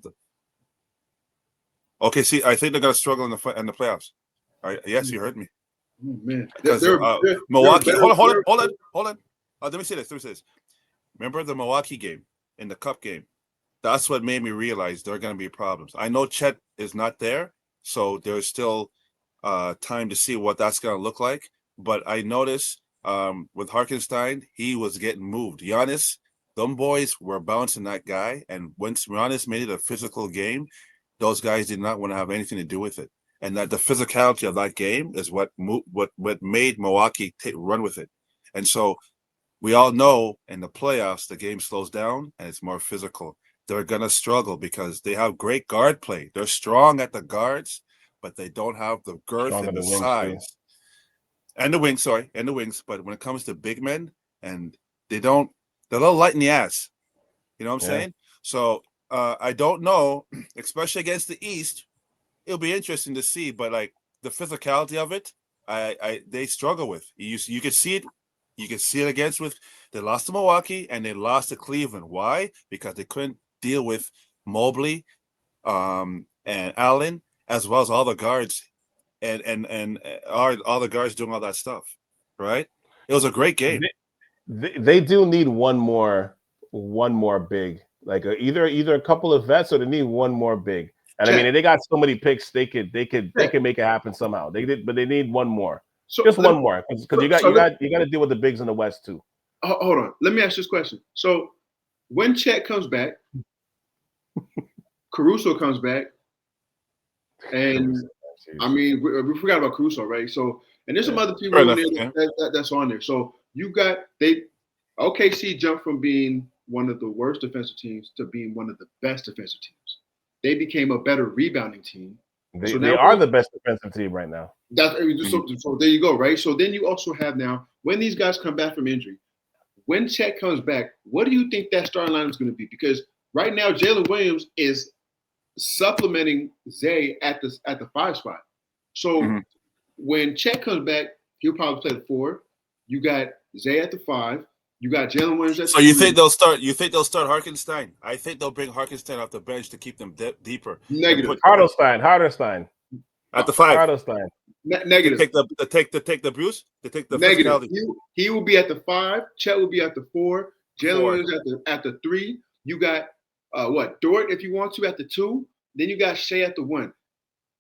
OKC. I think they're going to struggle in the playoffs. Yes, you heard me. Oh, man, because Milwaukee. Hold on. Let me say this. Remember the Milwaukee game in the Cup game? That's what made me realize there are going to be problems. I know Chet is not there, so there's still time to see what that's going to look like. But I noticed with Hartenstein, he was getting moved. Giannis, them boys were bouncing that guy, and once Giannis made it a physical game, those guys did not want to have anything to do with it. And that the physicality of that game is what made Milwaukee run with it. And so we all know in the playoffs, the game slows down and it's more physical. They're going to struggle because they have great guard play. They're strong at the guards, but they don't have the girth and the size. And the wings. But when it comes to big men, and they're a little light in the ass. You know what I'm saying? So I don't know, especially against the East. It'll be interesting to see, but like the physicality of it, they struggle with. You can see it. You can see it they lost to Milwaukee and they lost to Cleveland. Why? Because they couldn't deal with Mobley and Allen, as well as all the guards and all the guards doing all that stuff. Right? It was a great game. They do need one more big, like either a couple of vets, or they need one more big. And I mean, they got so many picks, they could make it happen somehow. They did, but they need one more. So just one more, because you got to deal with the bigs in the West too. Hold on, let me ask this question. So when Chet comes back, Caruso comes back, and I mean we forgot about Caruso, right? So and there's some other people in there that's on there. So you got OKC jumped from being one of the worst defensive teams to being one of the best defensive teams. They became a better rebounding team. They are the best defensive team right now. So there you go, right? So then you also have now, when these guys come back from injury, when Chet comes back, what do you think that starting line is going to be? Because right now, Jalen Williams is supplementing Zay at the 5 spot. So when Chet comes back, he'll probably play the 4. You got Zay at the 5. You got Jalen Williams at the 3. So you think they'll start Hartenstein? I think they'll bring Hartenstein off the bench to keep them deeper. Negative. Hartenstein. At the 5. Hartenstein. Negative. To take the abuse. To take the negative. He will be at the 5. Chet will be at the 4. Jalen Williams at the 3. You got Dort if you want to at the 2. Then you got Shea at the 1.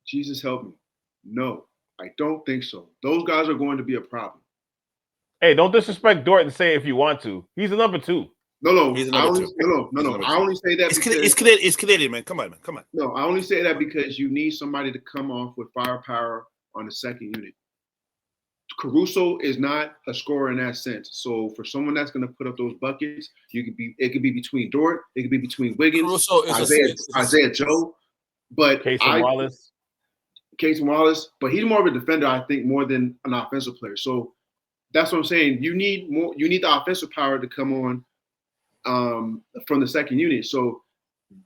Jesus help me. No, I don't think so. Those guys are going to be a problem. Hey, don't disrespect Dort and say if you want to. He's a number 2. No. I only say that because it's Canadian, man. Come on. No, I only say that because you need somebody to come off with firepower on the second unit. Caruso is not a scorer in that sense. So for someone that's going to put up those buckets, it could be between Dort, it could be between Wiggins, Isaiah Joe, but Casey Wallace, but he's more of a defender, I think, more than an offensive player. So that's what I'm saying. You need the offensive power to come on from the second unit. So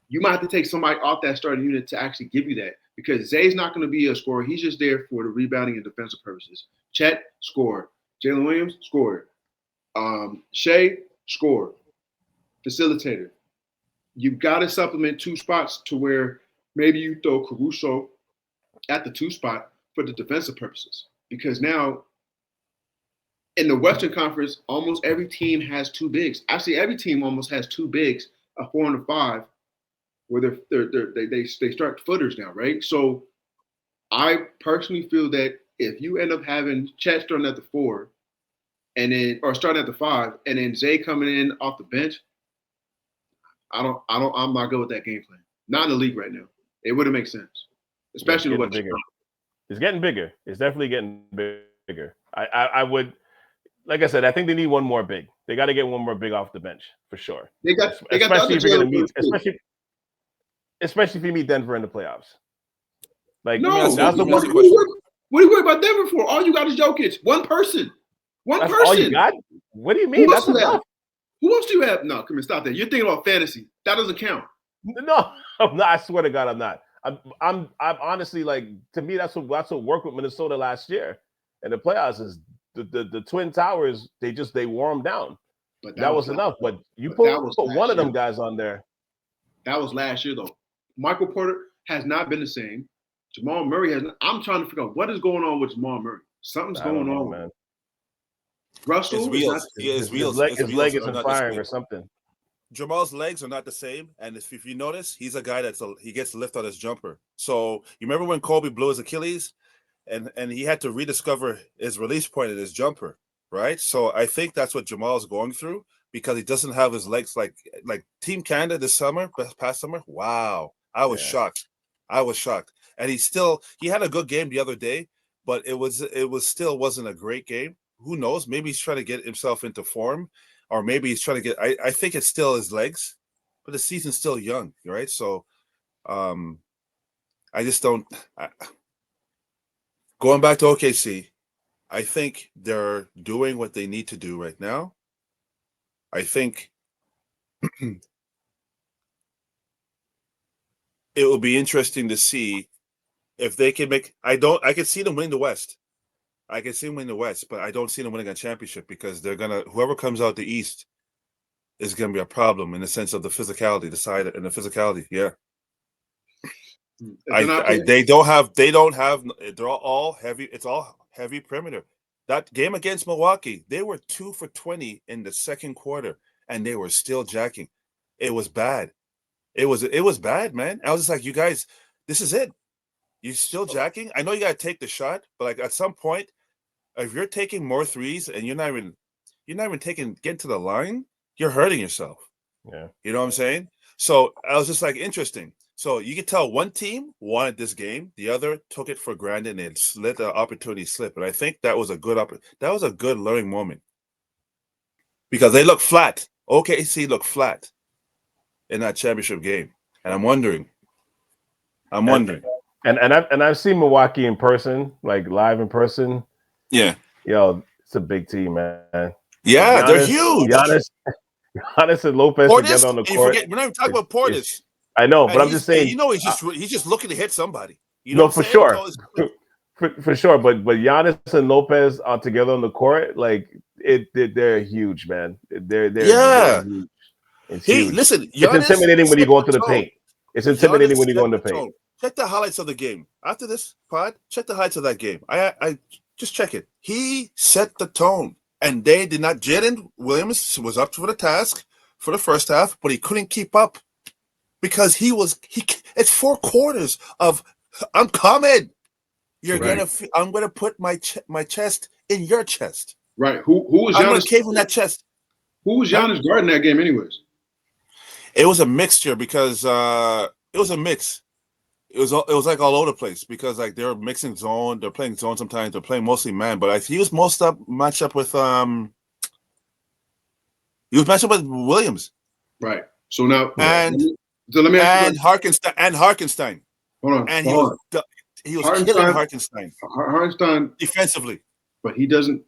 you might have to take somebody off that starting unit to actually give you that, because Zay's not going to be a scorer. He's just there for the rebounding and defensive purposes. Chet, score. Jalen Williams, score. Shea, score. Facilitator. You've got to supplement 2 spots to where maybe you throw Caruso at the 2 spot for the defensive purposes. Because now in the Western Conference, almost every team has 2 bigs. Actually, every team almost has 2 bigs, a 4 and a 5, where they start footers now, right? So I personally feel that if you end up having Chet starting at the 4 or starting at the 5, and then Zay coming in off the bench, I'm not good with that game plan. Not in the league right now. It wouldn't make sense, especially with bigger. It's getting bigger. It's definitely getting bigger. I would, like I said, I think they need one more big. They got to get one more big off the bench for sure. They got especially if you're going to meet, especially if you meet Denver in the playoffs. Like, no, that's the what one. are you worried about Denver for? All you got is Jokic. One person. That's all you got? What do you mean? That's enough. Who else do you have? No, come on, stop that. You're thinking about fantasy. That doesn't count. No, I'm not. I swear to God, I'm not. I'm honestly, like, to me, that's what worked with Minnesota last year. And the playoffs is the Twin Towers, they wore them down. But that was enough. But you put one of them guys on there. That was last year, though. Michael Porter has not been the same. Jamal Murray has not. I'm trying to figure out what is going on with Jamal Murray. Something's going on, man. Russell, his leg isn't firing or something. Jamal's legs are not the same, and if you notice, he's a guy he gets lift on his jumper. So you remember when Kobe blew his Achilles, and he had to rediscover his release point in his jumper, right? So I think that's what Jamal's going through because he doesn't have his legs like Team Canada this past summer. Wow, I was shocked. And he had a good game the other day, but it still wasn't a great game. Who knows? Maybe he's trying to get himself into form. Or maybe he's trying to get. I think it's still his legs, but the season's still young, right? So, I just don't. Going back to OKC, I think they're doing what they need to do right now. I think it will be interesting to see if they can make. I can see them winning the West. I can see them winning the West, but I don't see them winning a championship because whoever comes out the East is gonna be a problem in the sense of the physicality, the side and the physicality. Yeah, they're all heavy. It's all heavy perimeter. That game against Milwaukee, they were 2 for 20 in the second quarter, and they were still jacking. It was bad. It was bad, man. I was just like, you guys, this is it. You still jacking? I know you gotta take the shot, but like at some point. If you're taking more threes and you're not even getting to the line, you're hurting yourself. Yeah. You know what I'm saying? So I was just like, interesting. So you can tell one team wanted this game, the other took it for granted and let the opportunity slip. And I think that was a good learning moment. Because they look flat. OKC looked flat in that championship game. And I'm wondering. And I've seen Milwaukee in person, like live in person. Yeah. It's a big team, man. Yeah, they're huge. Giannis and Lopez together on the court. We're not even talking about Portis. I know, but I'm just saying. He's just looking to hit somebody. For sure. For sure. But Giannis and Lopez are together on the court, like they're huge, man. They're huge. It's huge. Listen, it's intimidating when you go into the paint. It's intimidating when you go into the paint. Check the highlights of the game. After this pod, check the highlights of that game. I just check it. He set the tone, and they did not. Jalen Williams was up for the task for the first half, but he couldn't keep up because it's 4 quarters of I'm coming. I'm gonna put my chest in your chest. Right. Who was Giannis? I'm gonna cave in that chest. Who was Giannis guarding that game, anyways? It was a mixture because it was a mix. It was like all over the place because like they're mixing zone, they're playing zone sometimes, they're playing mostly man. But he was matched up with Williams. Right. So now let me ask you Harkenstein. Hold on. And he was killing Harkenstein. Hartenstein defensively. But he doesn't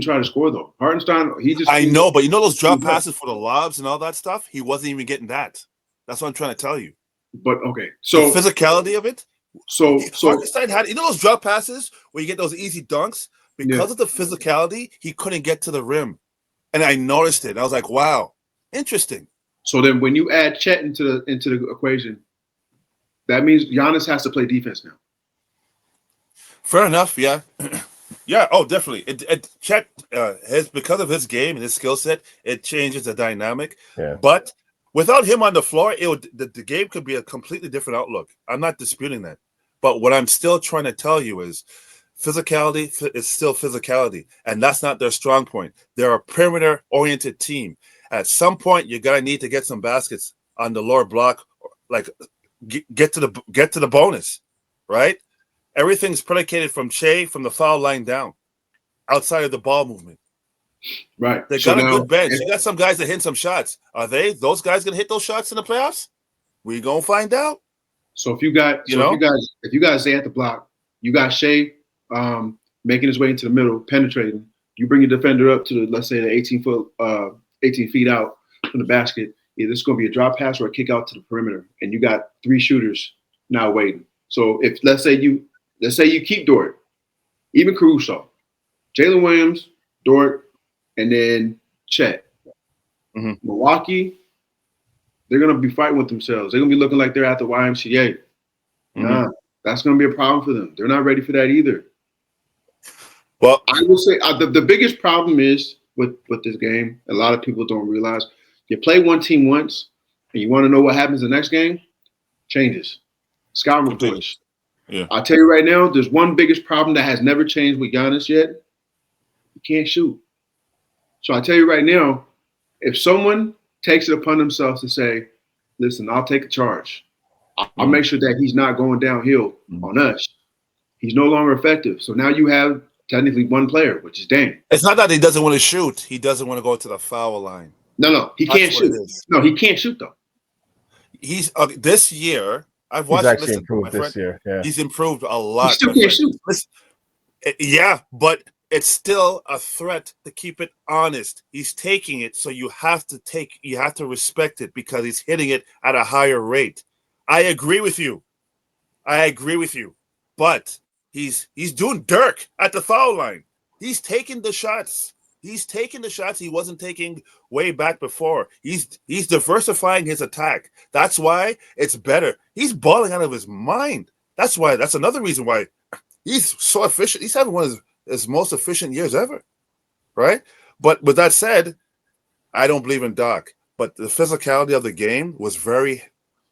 try to score though. Hartenstein, I know, but you know those drop passes for the lobs and all that stuff? He wasn't even getting that. That's what I'm trying to tell you. But okay, so the physicality of it. So Hartenstein had those drop passes where you get those easy dunks because of the physicality. He couldn't get to the rim, and I noticed it. I was like, "Wow, interesting." So then, when you add Chet into the equation, that means Giannis has to play defense now. Fair enough. Yeah, yeah. Oh, definitely. Chet because of his game and his skill set, it changes the dynamic. Yeah. But without him on the floor, the game could be a completely different outlook. I'm not disputing that. But what I'm still trying to tell you is physicality is still physicality, and that's not their strong point. They're a perimeter-oriented team. At some point, you're going to need to get some baskets on the lower block, like get to the bonus, right? Everything's predicated from the foul line down, outside of the ball movement. Right. They got a good bench. You got some guys that hit some shots. Are those guys gonna hit those shots in the playoffs? We gonna find out. So if you guys stay at the block, you got Shea making his way into the middle, penetrating. You bring your defender up to let's say the 18 feet out from the basket. Either it's going to be a drop pass or a kick out to the perimeter, and you got 3 shooters now waiting. So if let's say you keep Dort, even Caruso, Jalen Williams, Dort, and then Chet. Mm-hmm. Milwaukee, they're going to be fighting with themselves. They're going to be looking like they're at the YMCA. Mm-hmm. Nah, that's going to be a problem for them. They're not ready for that either. Well, I will say the biggest problem is with this game, a lot of people don't realize, you play one team once and you want to know what happens the next game, changes. Scouting reports. Yeah. I'll tell you right now, there's one biggest problem that has never changed with Giannis yet. He can't shoot. So I tell you right now, if someone takes it upon themselves to say, listen, I'll take a charge. I'll make sure that he's not going downhill on us. He's no longer effective. So now you have technically one player, which is Dame. It's not that he doesn't want to shoot. He doesn't want to go to the foul line. No, he can't shoot. No, he can't shoot though. He's this year. I've watched. He's actually improved this year. Yeah, he's improved a lot. He still can't shoot. Listen, yeah, but it's still a threat to keep it honest. He's taking it, so you have to respect it because he's hitting it at a higher rate. I agree with you. But he's doing Dirk at the foul line. He's taking the shots. He wasn't taking way back before. He's diversifying his attack. That's why it's better. He's balling out of his mind. That's another reason why he's so efficient. He's having one of his most efficient years ever, right? But with that said, I don't believe in Doc. But the physicality of the game was very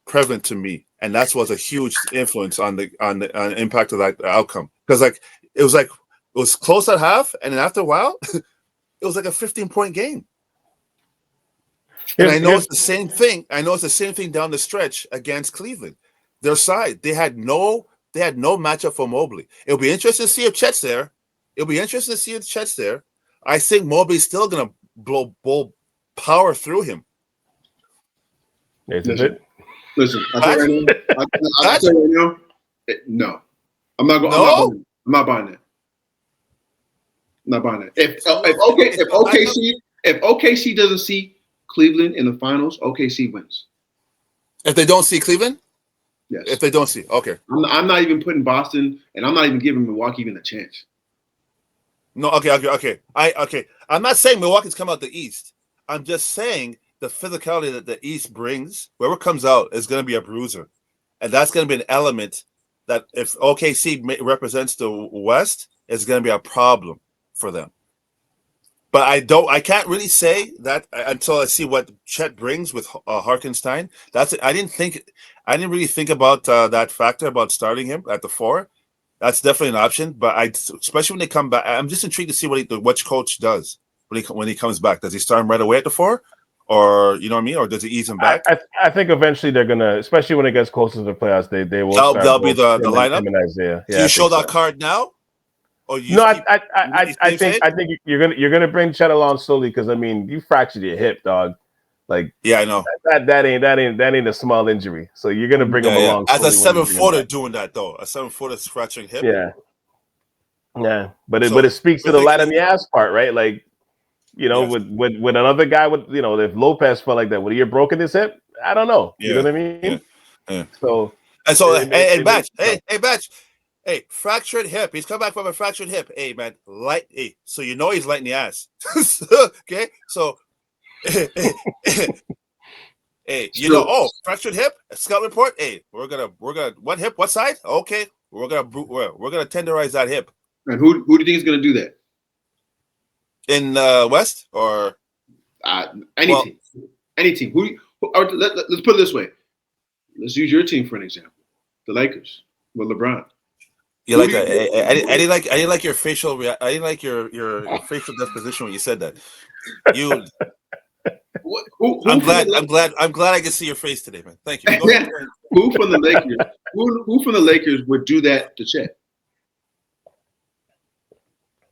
prevalent to me, and that was a huge influence on the impact of that outcome. Because it was close at half, and then after a while, it was like a 15-point game. And I know it's the same thing. I know it's the same thing down the stretch against Cleveland. Their side, they had no matchup for Mobley. It'll be interesting to see if Chet's there. I think Mobley's still gonna blow power through him. Listen, I'll tell you right now. No, I'm not going. No? I'm not buying that. I'm not buying that. If OKC doesn't see Cleveland in the finals, OKC wins. If they don't see Cleveland, yes. If they don't see, okay. I'm not even putting Boston, and I'm not even giving Milwaukee even a chance. No, okay. I'm not saying Milwaukee's come out the East. I'm just saying the physicality that the East brings, whoever comes out is going to be a bruiser, and that's going to be an element that if OKC represents the West, is going to be a problem for them. But I can't really say that until I see what Chet brings with Hartenstein. I didn't really think about that factor about starting him at the 4. That's definitely an option. But especially when they come back, I'm just intrigued to see which coach does when he comes back. Does he start him right away at the 4, or you know what I mean, or does he ease him back? I think eventually they're gonna, especially when it gets closer to the playoffs, they will. That'll be the lineup. Yeah, do you show that card now? No, I think you're gonna bring Chet along slowly because I mean you fractured your hip, dog. Like yeah, I know that ain't a small injury. So you're gonna bring him along as a 7-footer doing that though. A 7-footer scratching hip. Yeah, but it speaks to the light on the ass part, right? Like you know, with another guy with if Lopez felt like that, would he have broken his hip? I don't know. You know what I mean? Yeah. So Batch. Hey, fractured hip. He's come back from a fractured hip. Hey, man, so he's light in the ass. Okay, so, hey, fractured hip. Scout report. Hey, we're gonna. What hip? What side? Okay, we're gonna tenderize that hip. And who do you think is gonna do that? In West or any team? Let's put it this way. Let's use your team for an example. The Lakers with LeBron. You like that? I didn't like your facial. I didn't like your facial disposition when you said that. I'm glad I can see your face today, man. Thank you. Go ahead. Who from the Lakers? Who from the Lakers would do that to Chet?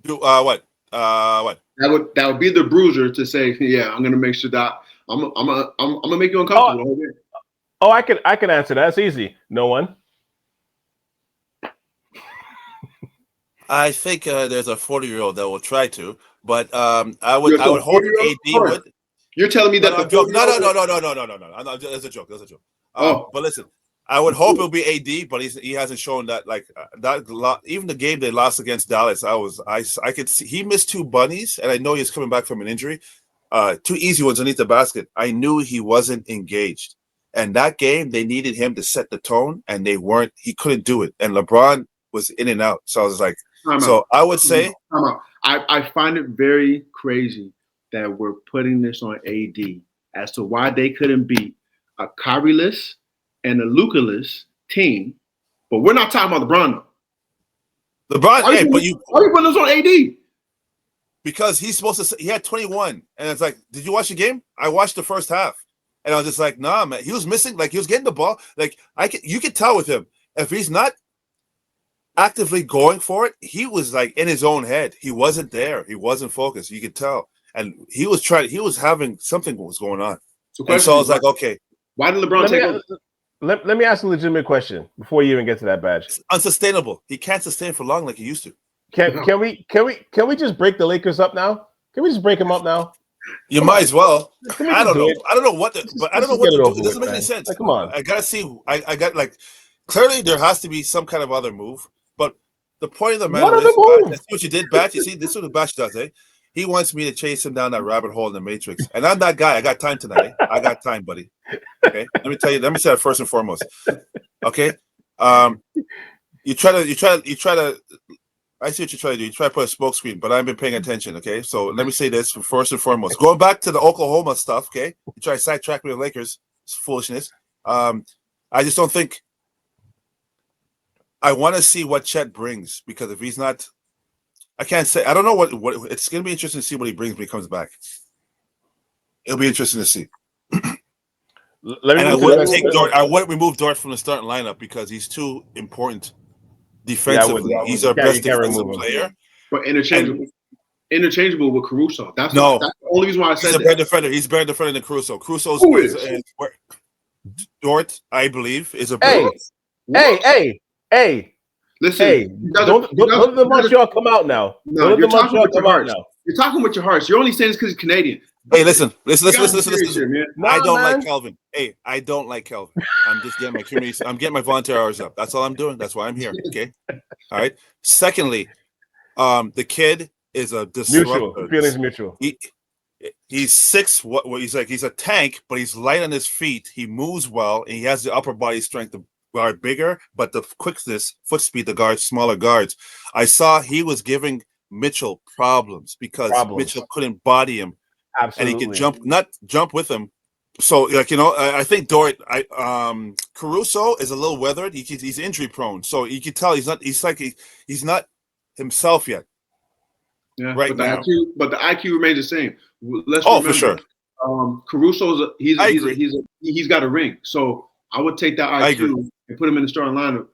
Do what? What? That would be the bruiser to say, yeah, I'm gonna make sure that I'm gonna make you uncomfortable. Oh, I can answer that. It's easy. No one. I think there's a 40-year-old that will try to, but I would hope AD would. You're telling me that No, no. That's a joke. But listen, I would hope it'll be AD, but he hasn't shown that even the game they lost against Dallas, I could see he missed 2 bunnies, and I know he's coming back from an injury. 2 easy ones underneath the basket. I knew he wasn't engaged. And that game, they needed him to set the tone, and they weren't. He couldn't do it. And LeBron was in and out. So I was like, I would say. I find it very crazy that we're putting this on AD as to why they couldn't beat a Kyrie-less and a Luka-less team. But we're not talking about LeBron, though. LeBron, why are you putting this on AD? Because he's supposed to. He had 21, and it's like, did you watch the game? I watched the first half. And I was just like, nah, man. He was missing. Like, he was getting the ball. Like, you could tell with him. If he's not actively going for it, he was like in his own head. He wasn't there. He wasn't focused. You could tell. And he was having something was going on. So I was like, okay. Why did LeBron take over? Let me ask a legitimate question before you even get to that badge. It's unsustainable. He can't sustain for long like he used to. Can we just break the Lakers up now? Can we just break them up now? You might as well. I don't know. I don't know what to do. It doesn't make any sense. Like, come on. I gotta see. I got like clearly there has to be some kind of other move. But the point of the matter is, I see what you did, Batch. You see, this is what the Batch does, eh? He wants me to chase him down that rabbit hole in the Matrix, and I'm that guy. I got time tonight. I got time, buddy. Okay, let me tell you. Let me say that first and foremost. Okay, you try to. I see what you try to do. You try to put a smokescreen, but I've been paying attention, okay? So let me say this first and foremost. Going back to the Oklahoma stuff, okay? You try to sidetrack me with Lakers. It's foolishness. I just don't think – I want to see what Chet brings because if he's not – I can't say – I don't know what – it's going to be interesting to see what he brings when he comes back. It'll be interesting to see. I wouldn't remove Dort from the starting lineup because he's too important – defensively, he's our best defensive player. But interchangeable with Caruso. That's the only reason why I said he's a better defender. He's a better defender than Caruso. Caruso's who is? Dort, I believe, is a hey. Listen, don't let the Montreal come out now. No, you're talking with your heart. You're talking with your heart. You're only saying this because he's Canadian. Hey, listen. I don't like Kelvin. Hey, I don't like Kelvin. I'm just getting my community. I'm getting my volunteer hours up. That's all I'm doing. That's why I'm here. Okay. All right. Secondly, the kid is a disruptor. Feelings mutual. He's 6. He's a tank, but he's light on his feet. He moves well, and he has the upper body strength to guard bigger, but the quickness, foot speed to guard smaller guards. I saw he was giving Mitchell problems because Mitchell couldn't body him. Absolutely. And he can not jump with him. So, like, I think Dort, Caruso is a little weathered. He's injury prone. So you can tell he's not himself yet. Yeah, right now. But the IQ remains the same. Let's remember, for sure. Caruso's he's got a ring. So I would take that IQ and put him in the starting lineup.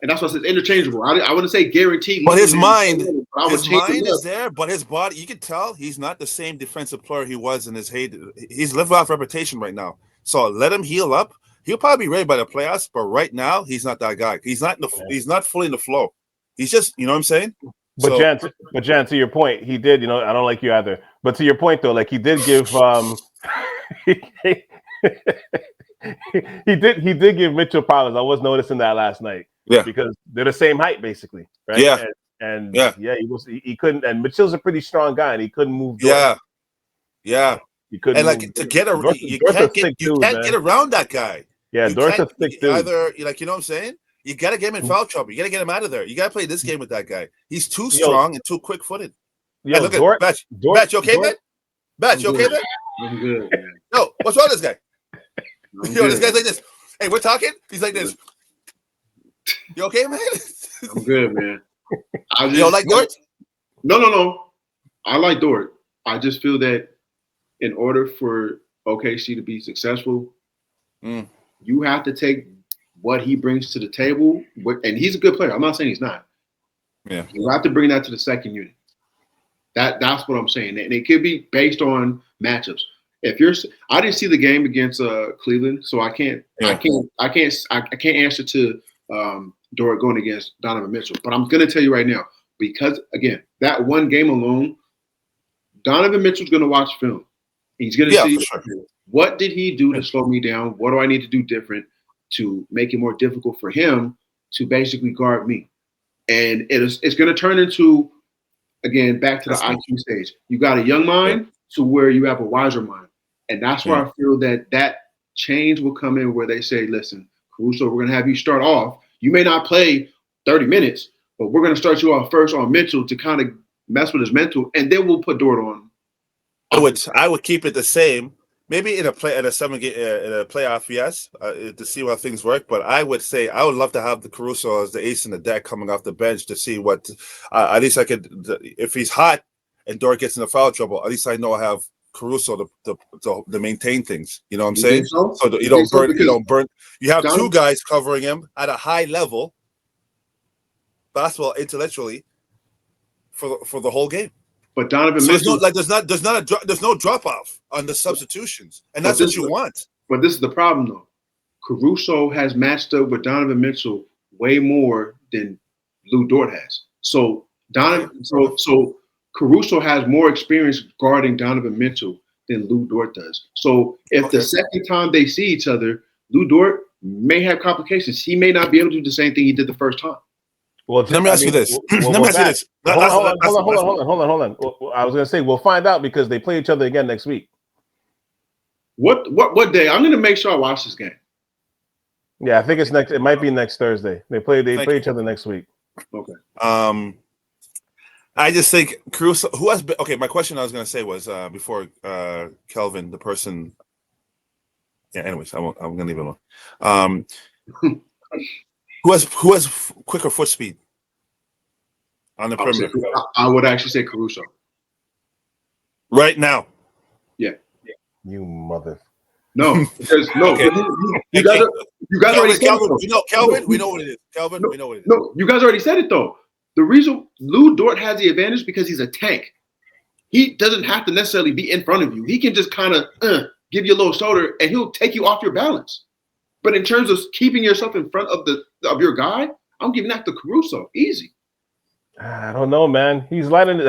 And that's what I said, interchangeable. I wouldn't say guaranteed. But his mind is there, but his body, you can tell he's not the same defensive player he was in his heyday. He's living off reputation right now. So let him heal up. He'll probably be ready by the playoffs, but right now he's not that guy. He's not fully in the flow. He's just, you know what I'm saying? But Jan, to your point, he did, I don't like you either. But to your point though, like he did give he did give Mitchell problems. I was noticing that last night. Yeah, because they're the same height, basically, right? Yeah, and he couldn't. And Mitchell's a pretty strong guy, and he couldn't move. Yeah, he couldn't. And to get you can't get around that guy. Yeah, Dort's a thick dude. Either you know what I'm saying? You got to get him in foul trouble. You got to get him out of there. You got to play this game with that guy. He's too strong and too quick-footed. Yo, look at Batch. Batch, you okay, man? Batch, you okay, man? I'm good, man. Yo, what's wrong with this guy? This guy's like this. Hey, we're talking. He's like this. You okay, man? I'm good, man. You don't like Dort? No. I like Dort. I just feel that in order for OKC to be successful, Mm. you have to take what he brings to the table, and he's a good player. I'm not saying he's not. Yeah. You have to bring that to the second unit. That's what I'm saying, and it could be based on matchups. I didn't see the game against Cleveland, so I can't answer to Dort going against Donovan Mitchell. But I'm going to tell you right now, because again, that one game alone, Donovan Mitchell's going to watch film. He's going to see what did he do to slow me down. What do I need to do different to make it more difficult for him to basically guard me? And it's going to turn into, again, back to the IQ stage. You got a young mind to where you have a wiser mind. And that's where I feel that change will come in where they say, listen, Caruso, we're going to have you start off. You may not play 30 minutes, but we're going to start you off first on Mitchell to kind of mess with his mental, and then we'll put Dort on. I would keep it the same. Maybe in a playoff, yes, to see how things work. But I would say I would love to have the Caruso as the ace in the deck coming off the bench to see what. At least I could, if he's hot and Dort gets into foul trouble, at least I know I have Caruso to maintain things. You know what I'm saying? So you don't burn. You have two guys covering him at a high level, basketball intellectually, for the whole game. But Donovan Mitchell, there's no drop off on the substitutions, and that's what you want. But this is the problem, though. Caruso has matched up with Donovan Mitchell way more than Lou Dort has. So Caruso has more experience guarding Donovan Mitchell than Lou Dort does. So if the second time they see each other, Lou Dort may have complications. He may not be able to do the same thing he did the first time. Well, let me ask you this. Hold on. I was going to say we'll find out because they play each other again next week. What day? I'm going to make sure I watch this game. Yeah, I think it's next. It might be next Thursday. They play each other next week. Okay. I just think Caruso. Who has been? Okay, my question I was going to say was before Kelvin, the person. Yeah. Anyways, I'm going to leave it alone. Who has quicker foot speed on the perimeter? I would actually say Caruso. Right now. Yeah. You mother. No, because no. Okay. You guys already said Kelvin, it. Kelvin, we know what it is. Kelvin, we know what it is. No, you guys already said it though. The reason Lou Dort has the advantage because he's a tank. He doesn't have to necessarily be in front of you. He can just kind of give you a little shoulder, and he'll take you off your balance. But in terms of keeping yourself in front of your guy, I'm giving that to Caruso. Easy. I don't know, man. He's light on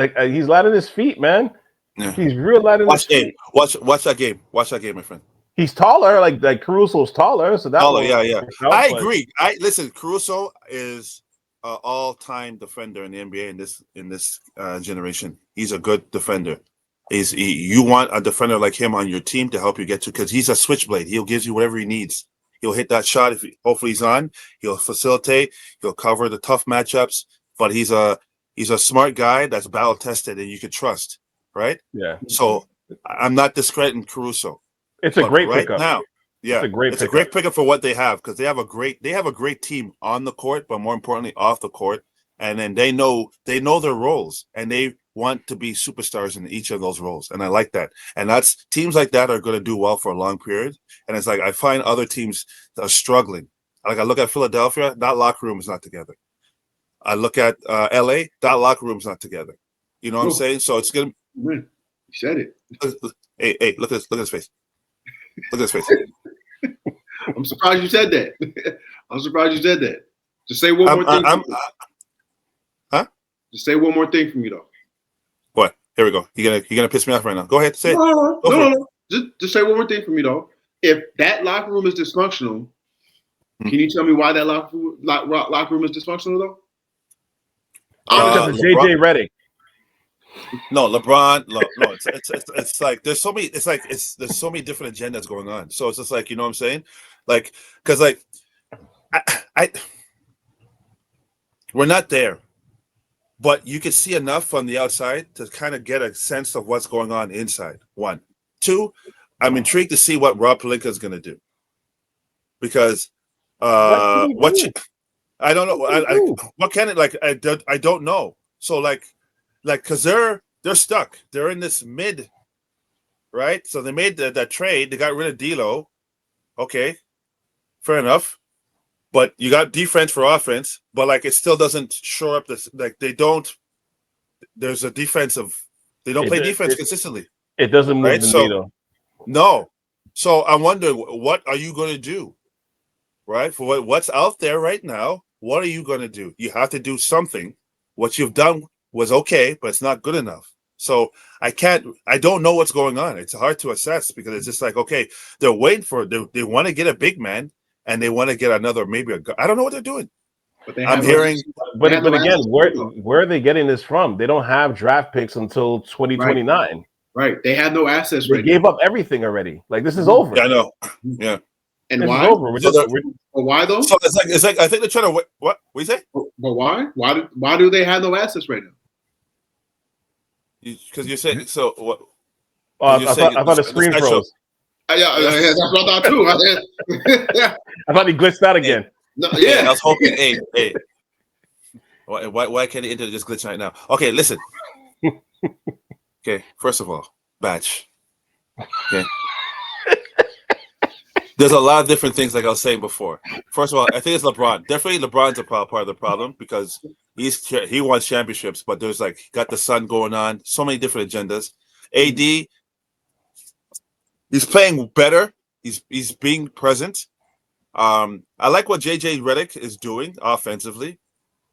his feet, man. Yeah. He's real light on his feet. Watch that game. Watch that game, my friend. He's taller, like Caruso's taller, so that. Taller, yeah. I agree. Listen. Caruso is an all-time defender in the NBA in this generation. He's a good defender. You want a defender like him on your team to help you get to, because he's a switchblade. He'll give you whatever he needs. He'll hit that shot hopefully he's on. He'll facilitate. He'll cover the tough matchups. But he's a smart guy that's battle tested and you can trust, right? Yeah. So I'm not discrediting Caruso. It's a great right pickup. Now, yeah, it's a great pickup for what they have, because they have a great team on the court, but more importantly off the court. And then they know their roles, and they want to be superstars in each of those roles. And I like that. And that's teams like that are going to do well for a long period. And it's like I find other teams that are struggling. Like I look at Philadelphia, that locker room is not together. I look at LA, that locker room is not together. You know what I'm saying? So it's gonna. You said it. Hey, look at his face. Look at his face. I'm surprised you said that. Just say one more thing. Huh? Just say one more thing for me, though. What? Here we go. You're gonna piss me off right now. Go ahead, say it. No. Just say one more thing for me, though. If that locker room is dysfunctional, can you tell me why that locker room is dysfunctional, though? JJ Redick. No, LeBron. No, it's like there's so many. There's so many different agendas going on. So it's just like, you know what I'm saying, like, because like I we're not there, but you can see enough from the outside to kind of get a sense of what's going on inside. 1, 2, I'm intrigued to see what Rob Pelinka is going to do, because I don't know. What can it like? I don't know. So like because they're stuck. They're in this mid right? So they made that trade. They got rid of D'Lo. Okay, fair enough. But you got defense for offense, but like it still doesn't shore up this. Like they don't. There's a defensive. They don't play defense consistently. It doesn't move the needle. No. So I wonder, what are you going to do, right? For what's out there right now, what are you going to do? You have to do something. What you've done was okay, but it's not good enough. So I don't know what's going on. It's hard to assess because it's just like, okay, they're waiting for, they want to get a big man and they want to get another, I don't know what they're doing. But again, where are they getting this from? They don't have draft picks until 2029. Right. They have no assets. They gave up everything already. Like this is over. Yeah, I know. Yeah. And this why? Is over. Why though? So it's like I think they're trying to what you say? But why? Why do they have no assets right now? Because you're saying so. What? I thought the screen froze. Yeah, that's what I thought too. I thought he glitched out again. No, yeah, I was hoping. Hey. Why can't the internet just glitch right now? Okay, listen. Okay, first of all, Batch. Okay. There's a lot of different things, like I was saying before. First of all, I think it's LeBron. Definitely LeBron's a part of the problem because he wants championships, but there's like got the sun going on, so many different agendas. AD, he's playing better. He's being present. I like what JJ Redick is doing offensively.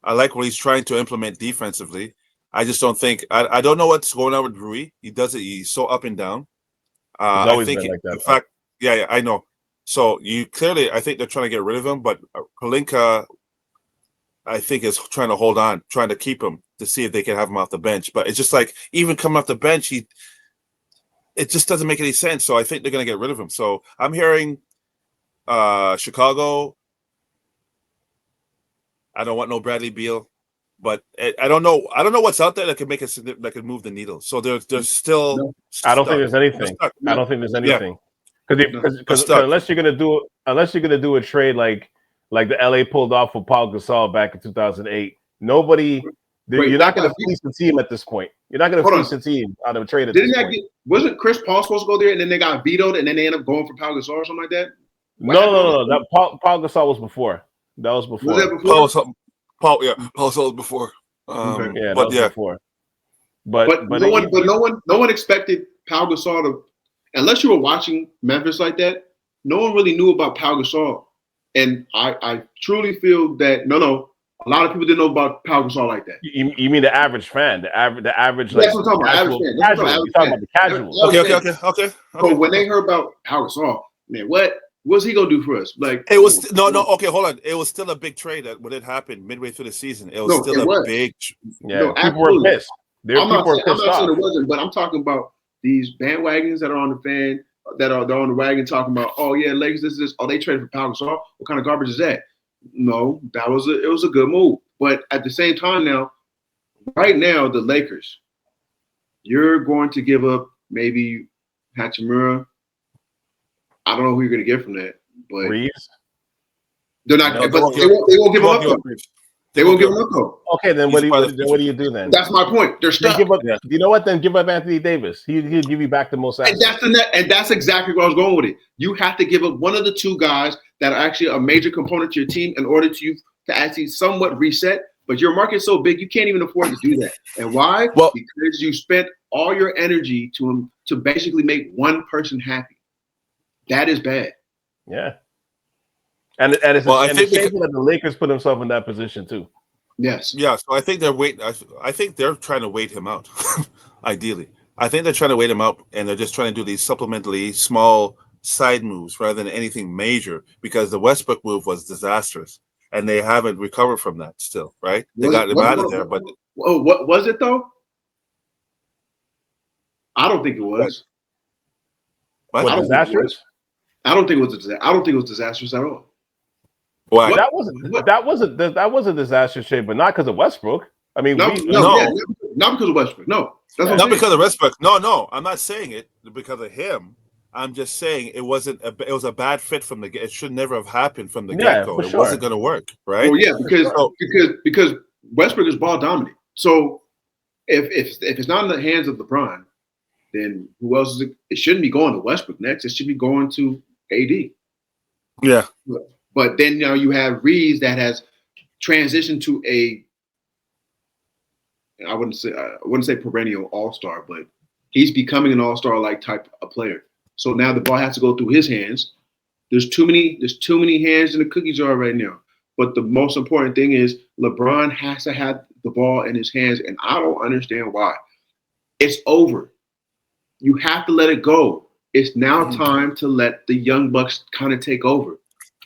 I like what he's trying to implement defensively. I just don't think I don't know what's going on with Rui. He's so up and down. He's always been like that. In fact, yeah, I know. So I think they're trying to get rid of him, but Pelinka, I think, is trying to hold on, trying to keep him to see if they can have him off the bench. But it's just like even coming off the bench, it just doesn't make any sense. So I think they're going to get rid of him. So I'm hearing Chicago. I don't want no Bradley Beal, but I don't know. I don't know what's out there that could make that could move the needle. So there's still. No. I don't think there's anything. I don't think there's anything. Because unless you're gonna do a trade like the LA pulled off with Paul Gasol back in 2008, you're not gonna fleece the team at this point. You're not gonna fleece the team out of a trade. Wasn't Chris Paul supposed to go there and then they got vetoed and then they ended up going for Paul Gasol or something like that? No. That Paul Gasol was before. That was before. Was that before? Paul Gasol was before. That was before. But no one expected Paul Gasol to. Unless you were watching Memphis like that, no one really knew about Pau Gasol. And I truly feel that a lot of people didn't know about Pau Gasol like that. You mean the average fan, the average like that's what I'm talking about. Average fan. You're talking about the casual. Okay. So when they heard about Pau Gasol, man, what's he gonna do for us? Like it was no. Okay, hold on. It was still a big trade when it happened midway through the season. It was a big. Yeah, people were pissed. I'm not saying it wasn't, but I'm talking about these bandwagons that are on the fan, that are on the wagon talking about, oh yeah, Lakers, this. Oh, they traded for Pau Gasol. What kind of garbage is that? No, it was a good move. But at the same time right now, the Lakers, you're going to give up maybe Hachimura. I don't know who you're going to get from that, but Reeves. They're not. They won't give him up though. They won't give him up though. Okay, then what do you do then? That's my point. They're stuck. You know what? Then give up Anthony Davis. He'll give you back the most assets. And that's exactly where I was going with it. You have to give up one of the two guys that are actually a major component to your team in order to actually somewhat reset. But your market's so big, you can't even afford to do that. And why? Well, because you spent all your energy to basically make one person happy. That is bad. Yeah. And it's shameful that the Lakers put themselves in that position too. Yes. Yeah. So I think they're waiting. I think they're trying to wait him out. Ideally, I think they're trying to wait him out, and they're just trying to do these supplementally small side moves rather than anything major. Because the Westbrook move was disastrous, and they haven't recovered from that still. Right? They got him out of there, but what was it though? I don't think it was. What disastrous? I don't think it was disastrous at all. Why? That was a disastrous trade, but not because of Westbrook. I mean, not because of Westbrook. No, not because of Westbrook. No, I'm not saying it because of him. I'm just saying it was a bad fit from the get. It should never have happened from the get-go. It wasn't going to work, right? Well, yeah, because Westbrook is ball dominant. So if it's not in the hands of LeBron, then who else is it? It shouldn't be going to Westbrook next. It should be going to AD. Yeah. But then now you have Reeves that has transitioned to I wouldn't say perennial all-star, but he's becoming an all-star like type of player. So now the ball has to go through his hands. There's too many hands in the cookie jar right now. But the most important thing is LeBron has to have the ball in his hands, and I don't understand why. It's over. You have to let it go. It's now time to let the young bucks kind of take over.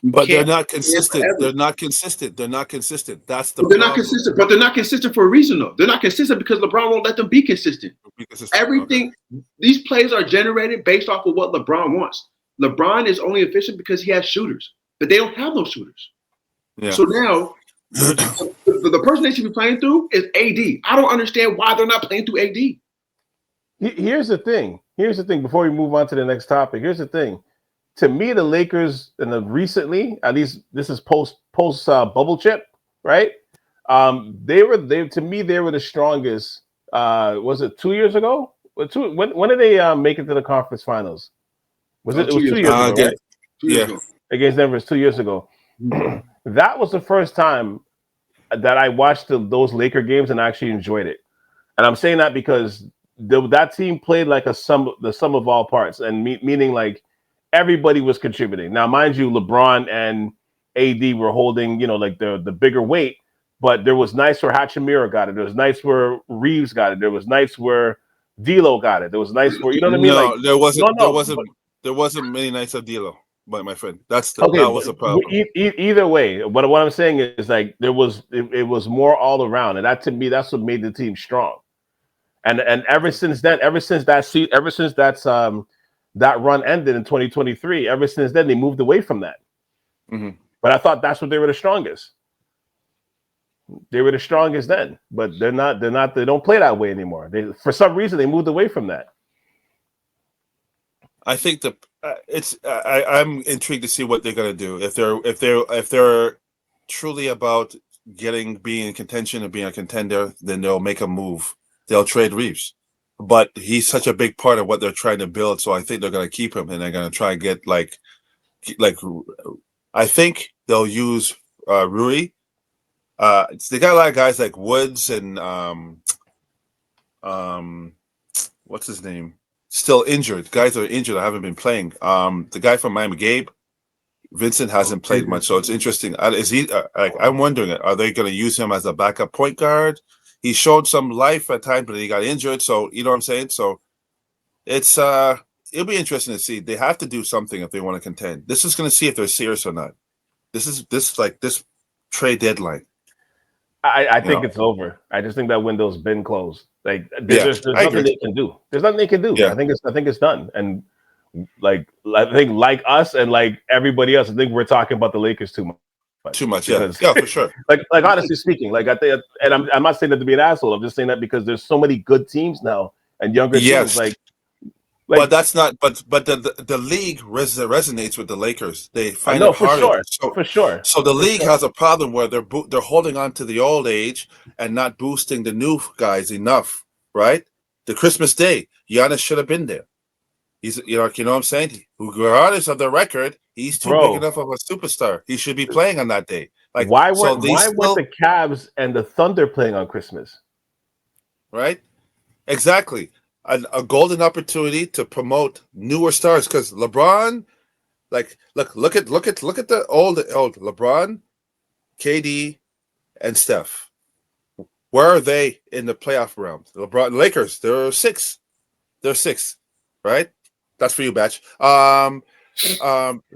But they're not consistent. They're not consistent. They're not consistent. That's the problem. They're not consistent. But they're not consistent for a reason, though. They're not consistent because LeBron won't let them be consistent. Everything, these plays are generated based off of what LeBron wants. LeBron is only efficient because he has shooters, but they don't have those shooters. Yeah. So now, the person they should be playing through is AD. I don't understand why they're not playing through AD. Here's the thing. Before we move on to the next topic, here's the thing. To me, the Lakers, and recently, at least this is post bubble chip, right? They were the strongest. Was it 2 years ago? When did they make it to the conference finals? It was 2 years ago, right? 2 years ago. Against Denver, 2 years ago. That was the first time that I watched those Laker games and actually enjoyed it. And I'm saying that because that team played like the sum of all parts, and meaning like everybody was contributing. Now, mind you, LeBron and AD were holding, like the bigger weight, but there was nights where Hachimura got it. There was nights where Reeves got it. There was nights where D'Lo got it. There was nights where, you know what I mean? No, like, there wasn't many nights of D'Lo, my friend. That was the problem. Either way, but what I'm saying is like it was more all around, and that to me, that's what made the team strong. And ever since that run ended in 2023, ever since then they moved away from that. Mm-hmm. But I thought that's what they were the strongest. They were the strongest then, but they're not. They don't play that way anymore. For some reason they moved away from that. I think I'm intrigued to see what they're going to do. If they're truly about being in contention and being a contender, then they'll make a move. They'll trade Reeves, but he's such a big part of what they're trying to build. So I think they're going to keep him, and they're going to try and get like I think they'll use Rui. They got a lot of guys like Woods and what's his name? Still injured. Guys that are injured. I haven't been playing. The guy from Miami, Gabe Vincent, hasn't played much, so it's interesting. Is he? I'm wondering, are they going to use him as a backup point guard? He showed some life at times, but he got injured. So you know what I'm saying. So it's it'll be interesting to see. They have to do something if they want to contend. This is going to see if they're serious or not. This trade deadline. I think it's over. I just think that window's been closed. Like there's nothing they can do. There's nothing they can do. Yeah. I think it's done. And like I think like us and like everybody else, I think we're talking about the Lakers too much. Too much, yeah, for sure. like honestly speaking, like I think, and I'm not saying that to be an asshole. I'm just saying that because there's so many good teams now and younger teams. Like, but that's not. But the league resonates with the Lakers. They find it harder. For sure. So the league has a problem where they're holding on to the old age and not boosting the new guys enough. Right? The Christmas Day, Giannis should have been there. He's you know what I'm saying. Regardless of the record, he's too big enough of a superstar. He should be playing on that day. Like why weren't the Cavs and the Thunder playing on Christmas? Right? Exactly. A golden opportunity to promote newer stars because LeBron, like look at the old LeBron, KD, and Steph. Where are they in the playoff round? LeBron Lakers, they're six. Right? That's for you, Batch.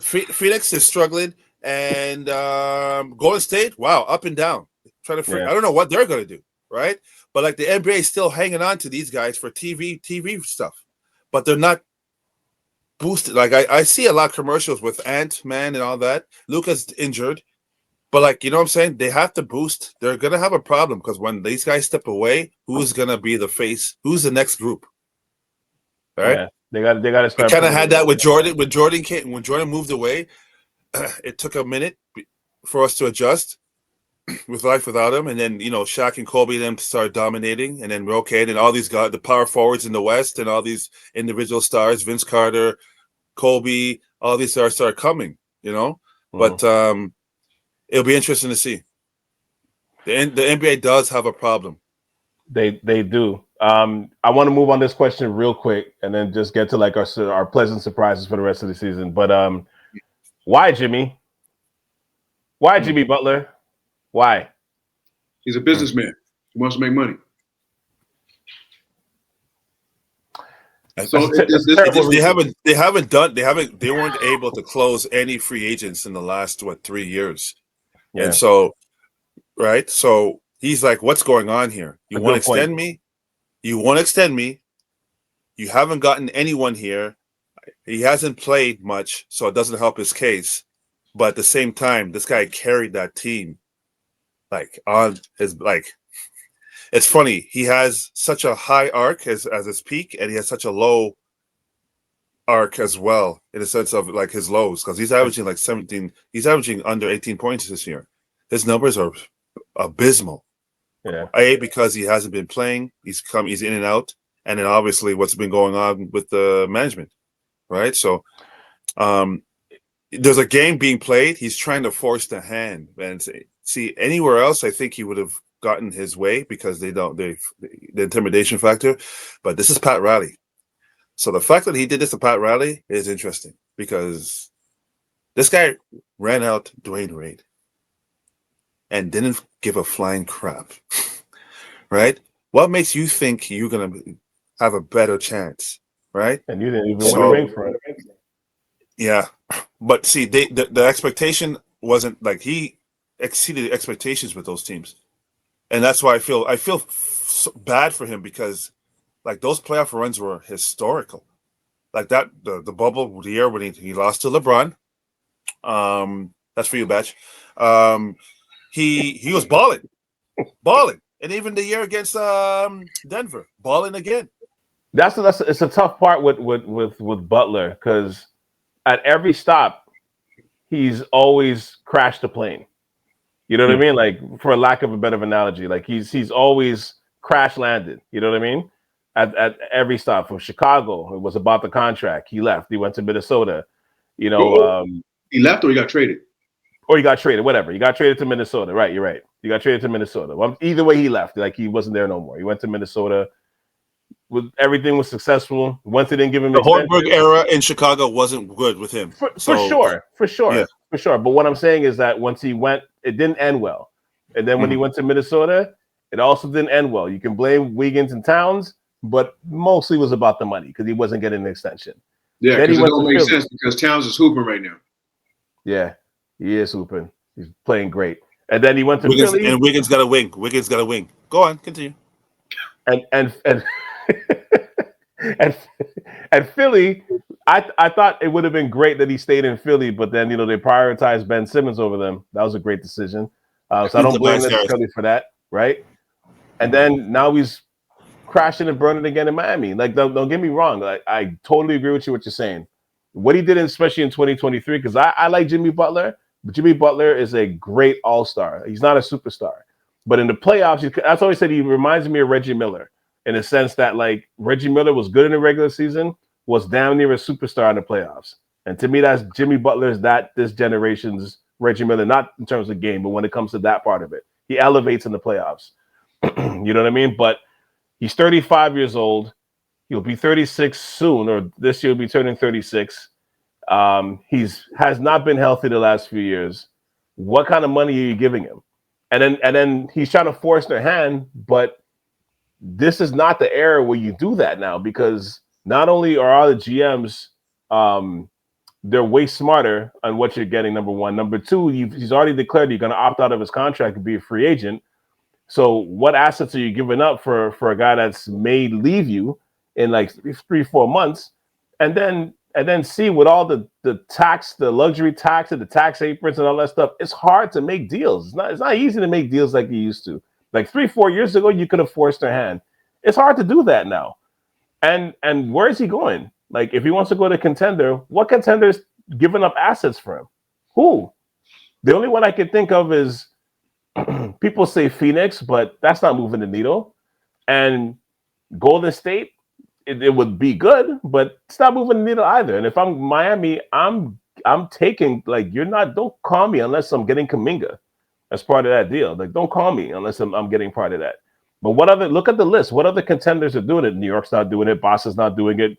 Phoenix is struggling, and Golden State, wow, up and down. I don't know what they're going to do, right? But like the NBA is still hanging on to these guys for TV stuff, but they're not boosted. Like I see a lot of commercials with Ant-Man and all that. Luka's injured, but like you know what I'm saying, they have to boost. They're going to have a problem because when these guys step away, who's going to be the face? Who's the next group? Right? Yeah. They got to start. Kind of had that with Jordan. When Jordan moved away, it took a minute for us to adjust. with life without him, and then Shaq and Kobe them start dominating, and then and all these guys, the power forwards in the West, and all these individual stars, Vince Carter, Kobe, all these stars start coming. But it'll be interesting to see. The NBA does have a problem. They do. I want to move on this question real quick, and then just get to like our pleasant surprises for the rest of the season. But why Jimmy? Why Jimmy Butler? Why? He's a businessman. He wants to make money. So they weren't able to close any free agents in the last 3 years. Yeah. And so he's like, what's going on here? You want to extend me? You haven't gotten anyone here. He hasn't played much, so it doesn't help his case. But at the same time, this guy carried that team it's funny. He has such a high arc as his peak, and he has such a low arc as well, in the sense of like his lows, because he's averaging like 17. He's averaging under 18 points this year. His numbers are abysmal. Yeah. Because he hasn't been playing. He's in and out, and then obviously what's been going on with the management, right? So, there's a game being played. He's trying to force the hand, and see anywhere else, I think he would have gotten his way because the intimidation factor. But this is Pat Riley. So the fact that he did this to Pat Riley is interesting, because this guy ran out Dwayne Wade and didn't give a flying crap. Right? What makes you think you're going to have a better chance? Right? And you didn't even win a ring for it. Yeah. But see, the expectation wasn't like he exceeded expectations with those teams. And that's why I feel bad for him, because like those playoff runs were historical. Like that, the bubble, the year when he lost to LeBron. That's for you, Batch. He was balling, and even the year against Denver, balling again. It's a tough part with Butler, because at every stop, he's always crashed the plane. You know what I mean? Like, for lack of a better analogy, like he's always crash landed. You know what I mean? At every stop. From Chicago, it was about the contract. He left. He went to Minnesota. He left, or he got traded. Or he got traded. Whatever. He got traded to Minnesota. Right. You're right. He got traded to Minnesota. Well, either way, he left. Like, he wasn't there no more. He went to Minnesota. Everything was successful. Once they didn't give him the Hornberg era in Chicago wasn't good with him. For sure. Yeah. For sure. But what I'm saying is that once he went, it didn't end well. And then when he went to Minnesota, it also didn't end well. You can blame Wiggins and Towns, but mostly was about the money, because he wasn't getting an extension. Yeah, because it don't make sense, because Towns is hooping right now. Yeah, he is hooping. He's playing great. And then he went to Philly. And Wiggins got a wing. Go on, continue. And Philly, I thought it would have been great that he stayed in Philly, but then they prioritized Ben Simmons over them. That was a great decision. So I don't blame necessarily for that, right? And then now he's crashing and burning again in Miami. Like, don't get me wrong. Like, I totally agree with you what you're saying. What he did, especially in 2023, because I like Jimmy Butler, but Jimmy Butler is a great all-star. He's not a superstar. But in the playoffs, that's always said he reminds me of Reggie Miller, in a sense that, like, Reggie Miller was good in the regular season, was damn near a superstar in the playoffs. And to me, that's Jimmy Butler's this generation's Reggie Miller, not in terms of game, but when it comes to that part of it. He elevates in the playoffs. You know what I mean? But he's 35 years old. He'll be 36 soon, or this year he'll be turning 36. Has not been healthy the last few years. What kind of money are you giving him? And then he's trying to force their hand, but this is not the era where you do that now, because not only are all the GMs, they're way smarter on what you're getting, number one. Number two, he's already declared you're going to opt out of his contract and be a free agent. So what assets are you giving up for a guy that's may leave you in like 3-4 months? And then see, with all the tax, the luxury tax and the tax aprons and all that stuff, it's hard to make deals. It's not easy to make deals like you used to. Like 3-4 years ago, you could have forced their hand. It's hard to do that now. And where is he going? Like, if he wants to go to contender, what contender's giving up assets for him? Who? The only one I can think of is people say Phoenix, but that's not moving the needle. And Golden State, it would be good, but it's not moving the needle either. And if I'm Miami, I'm taking, like, don't call me unless I'm getting Kuminga as part of that deal. Like, don't call me unless I'm getting part of that. But look at the list. What other contenders are doing it? New York's not doing it. Boston's not doing it.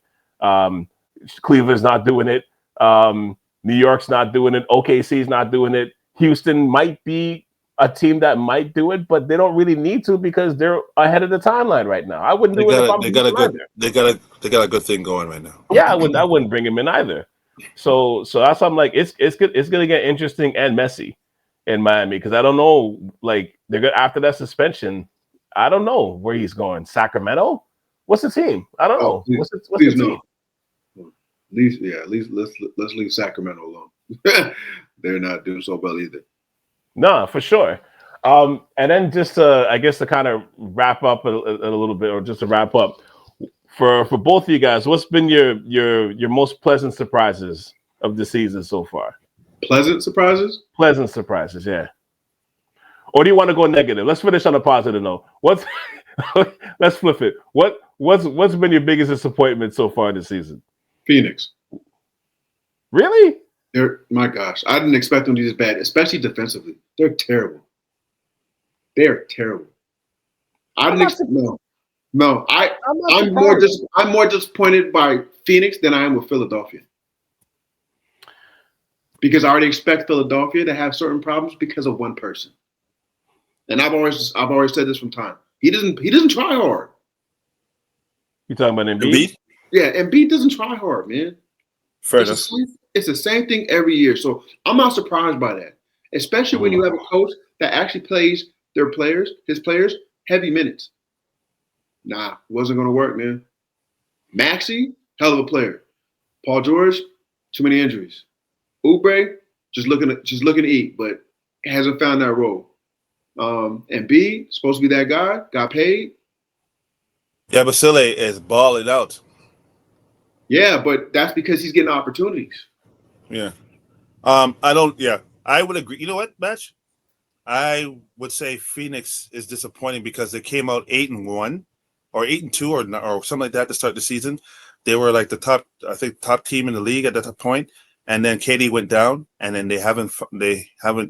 Cleveland's not doing it. New York's not doing it. OKC's not doing it. Houston might be a team that might do it, but they don't really need to because they're ahead of the timeline right now. I wouldn't do it if I'm they got a good thing going right now. Yeah, I wouldn't bring him in either. So that's why I'm like, it's good. It's gonna get interesting and messy in Miami because I don't know. Like, they're good after that suspension. I don't know where he's going. Sacramento? What's the team? I don't know. What's the team? At least let's leave Sacramento alone. They're not doing so well either. No, for sure. And then just I guess to kind of wrap up a little bit, or just to wrap up for both of you guys, what's been your most pleasant surprises of the season so far? Pleasant surprises? Pleasant surprises, yeah. Or do you want to go negative? Let's finish on a positive note. Let's flip it. What's been your biggest disappointment so far this season? Phoenix. Really? My gosh, I didn't expect them to be this bad, especially defensively. They're terrible. They're terrible. I didn't expect no. I'm more disappointed by Phoenix than I am with Philadelphia. Because I already expect Philadelphia to have certain problems because of one person. And I've always said this from time. He doesn't try hard. You talking about Embiid? Yeah, Embiid doesn't try hard, man. Fair enough. It's the same thing every year. So I'm not surprised by that. Especially when you have a coach that actually plays his players, heavy minutes. Nah, wasn't gonna work, man. Maxey, hell of a player. Paul George, too many injuries. Oubre, just looking to eat, but hasn't found that role. And B, supposed to be that guy, got paid. Yeah, Basile is balling out. Yeah, but that's because he's getting opportunities. Yeah. I would agree. You know what, Batch? I would say Phoenix is disappointing because they came out 8-1 or 8-2 or something like that to start the season. They were like the top team in the league at that point. And then KD went down, and then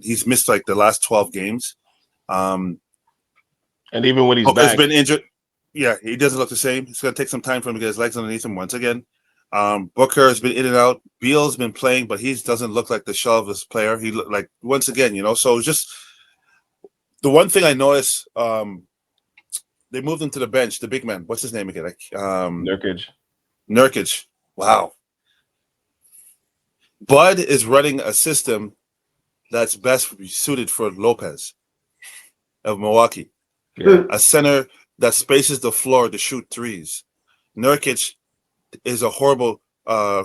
he's missed like the last 12 games. And even when he's back, has been injured. Yeah, he doesn't look the same. It's going to take some time for him to get his legs underneath him once again. Booker has been in and out. Beal's been playing, but he doesn't look like the shell of this player. He looked like once again, so just the one thing I noticed, they moved him to the bench, the big man. What's his name again? Nurkic. Wow. Bud is running a system that's best suited for Lopez of Milwaukee. Yeah. A center that spaces the floor to shoot threes. Nurkic is a horrible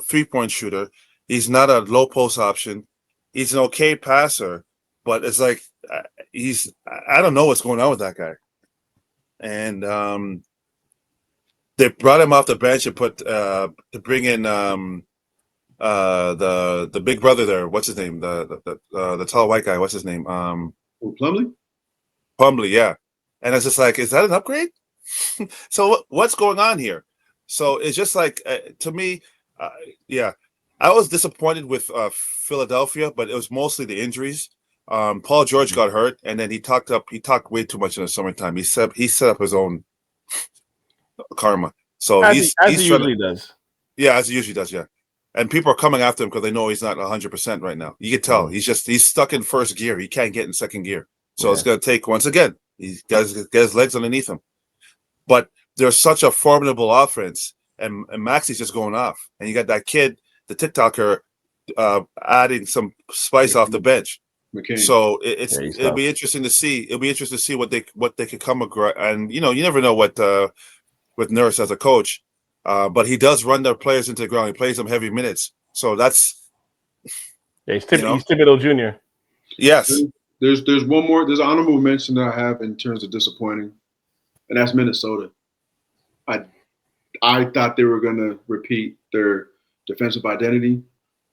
three-point shooter. He's not a low post option. He's an okay passer, but it's like I don't know what's going on with that guy. And they brought him off the bench and to bring in the big brother there. What's his name? The tall white guy. What's his name? Plumlee? Plumlee, yeah. And it's just like, is that an upgrade? So what's going on here? So it's just like, to me, yeah, I was disappointed with Philadelphia, but it was mostly the injuries. Paul George got hurt, and then he talked way too much in the summertime. He set up his own karma. So as he usually does. Yeah, as he usually does, yeah. And people are coming after him because they know he's not 100% right now. You can tell he's stuck in first gear. He can't get in second gear. So it's going to take, once again, he's got to get his legs underneath him. But there's such a formidable offense, and Maxey's just going off. And you got that kid, the TikToker, adding some spice off the bench. McCain. So it'll be interesting to see. It'll be interesting to see what they could come across. And you never know what with Nurse as a coach, but he does run their players into the ground. He plays them heavy minutes. So that's he's Thibodeau Jr. Yes. There's one more. There's an honorable mention that I have in terms of disappointing, and that's Minnesota. I thought they were going to repeat their defensive identity.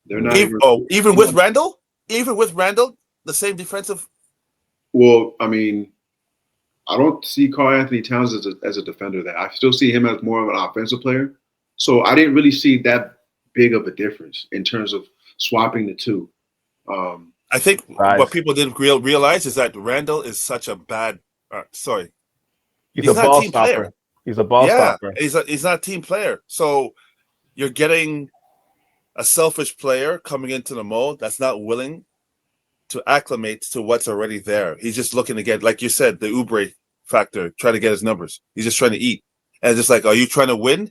They're not even with Randall. Even with Randall, the same defensive. Well, I mean, I don't see Karl Anthony Towns as a defender. That I still see him as more of an offensive player. So I didn't really see that big of a difference in terms of swapping the two. I think Right. what people didn't realize is that Randall is such a bad. Sorry, He's he's a not a ball team stopper. player. He's a ball Yeah, stopper. he's not a team player. So you're getting a selfish player coming into the mold that's not willing to acclimate to what's already there. He's just looking to get, like you said, the Oubre factor, trying to get his numbers. He's just trying to eat. And it's just like, are you trying to win?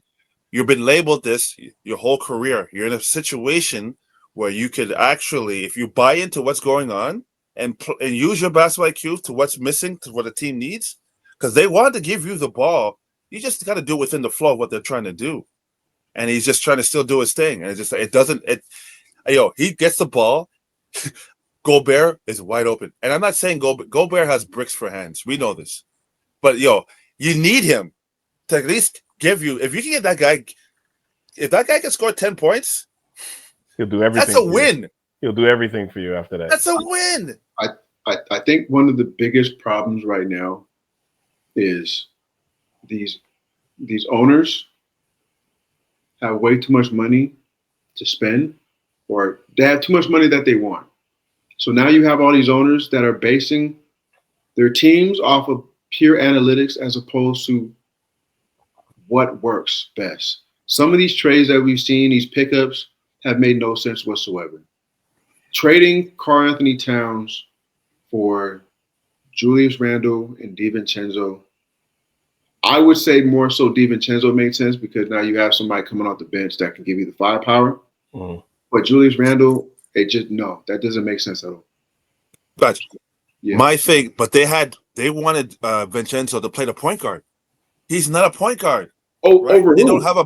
You've been labeled this your whole career. You're in a situation where you could actually, if you buy into what's going on and use your basketball IQ to what's missing to what the team needs, because they want to give you the ball. You just got to do it within the flow of what they're trying to do. And he's just trying to still do his thing. And it's just, he gets the ball. Gobert is wide open. And I'm not saying Gobert has bricks for hands. We know this. But, you need him to at least give you, if you can get that guy, if that guy can score 10 points, he'll do everything. That's a win. He'll do everything for you after that. That's a win. I think one of the biggest problems right now is these owners have way too much money to spend, or they have too much money that they want. So now you have all these owners that are basing their teams off of pure analytics as opposed to what works best. Some of these trades that we've seen, these pickups, have made no sense whatsoever. Trading Karl Anthony Towns for Julius Randle and DiVincenzo, I would say more so DiVincenzo made sense because now you have somebody coming off the bench that can give you the firepower. Mm. But Julius Randle, that doesn't make sense at all. Gotcha. Yeah. My thing, but they wanted Vincenzo to play the point guard. He's not a point guard. Oh, right? over they who? don't have a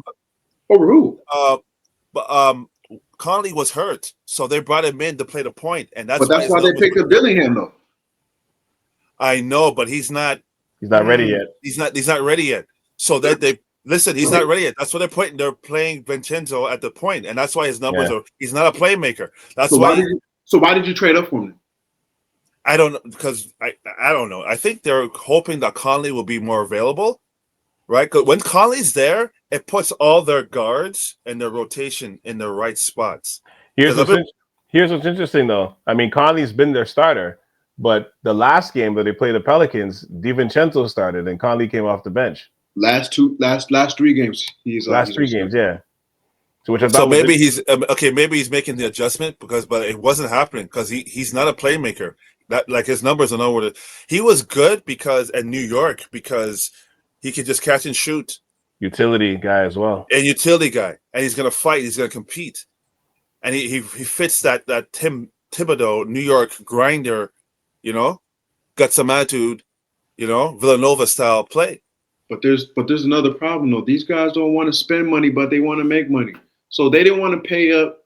over who? Conley was hurt, so they brought him in to play the point, and that's why they picked up Dillingham, though. I know, but he's not. He's not ready yet. He's not ready yet. So that they listen, he's not ready yet. That's what they're playing Vincenzo at the point, and that's why his numbers are. He's not a playmaker. That's so why. Why did you trade up for him? I don't know because I don't know. I think they're hoping that Conley will be more available, right? Because when Conley's there, it puts all their guards and their rotation in the right spots. Here's what's interesting, though. I mean, Conley's been their starter, but the last game that they played the Pelicans, DiVincenzo started and Conley came off the bench. Last 3 games. Last 3 games, yeah. So which I thought. So maybe he's okay. Maybe he's making the adjustment but it wasn't happening because he's not a playmaker. That like his numbers are nowhere to. He was good because at New York because he could just catch and shoot. Utility guy as well. And utility guy, and he's gonna fight. He's gonna compete, and he fits that Tim Thibodeau New York grinder, got some attitude, Villanova style play. But there's another problem though. These guys don't want to spend money, but they want to make money. So they didn't want to pay up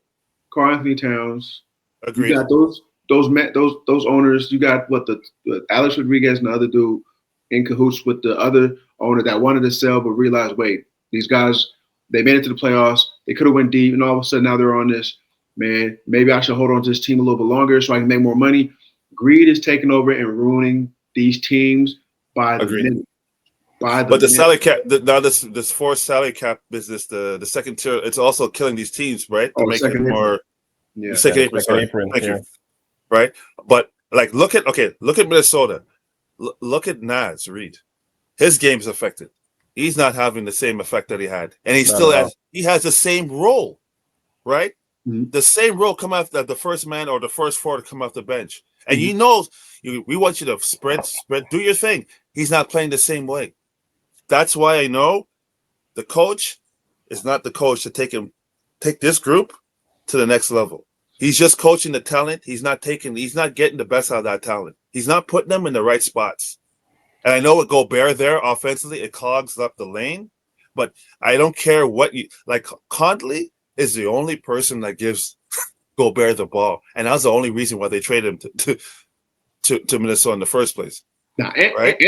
Karl Anthony Towns. Agreed. You got those owners. You got the Alex Rodriguez and the other dude in cahoots with the other owner that wanted to sell but realized, wait, these guys, they made it to the playoffs. They could have went deep, and all of a sudden now they're on this. Man, maybe I should hold on to this team a little bit longer so I can make more money. Greed is taking over and ruining these teams by the minute. But the salary cap, now this forced salary cap business, the second tier, it's also killing these teams, right? To make it more. Yeah, second apron. Thank you. Right, but like look at Minnesota. Look at Naz Reid. His game's affected. He's not having the same effect that he had, and he has the same role, right? Mm-hmm. The same role come off the first man or the first 4 to come off the bench, and we want you to spread, do your thing. He's not playing the same way. That's why I know the coach is not the coach to take this group to the next level. He's just coaching the talent. He's not getting the best out of that talent. He's not putting them in the right spots. And I know with Gobert there offensively, it clogs up the lane, but I don't care what Conley is the only person that gives Gobert the ball. And that's the only reason why they traded him to Minnesota in the first place. Now, Ant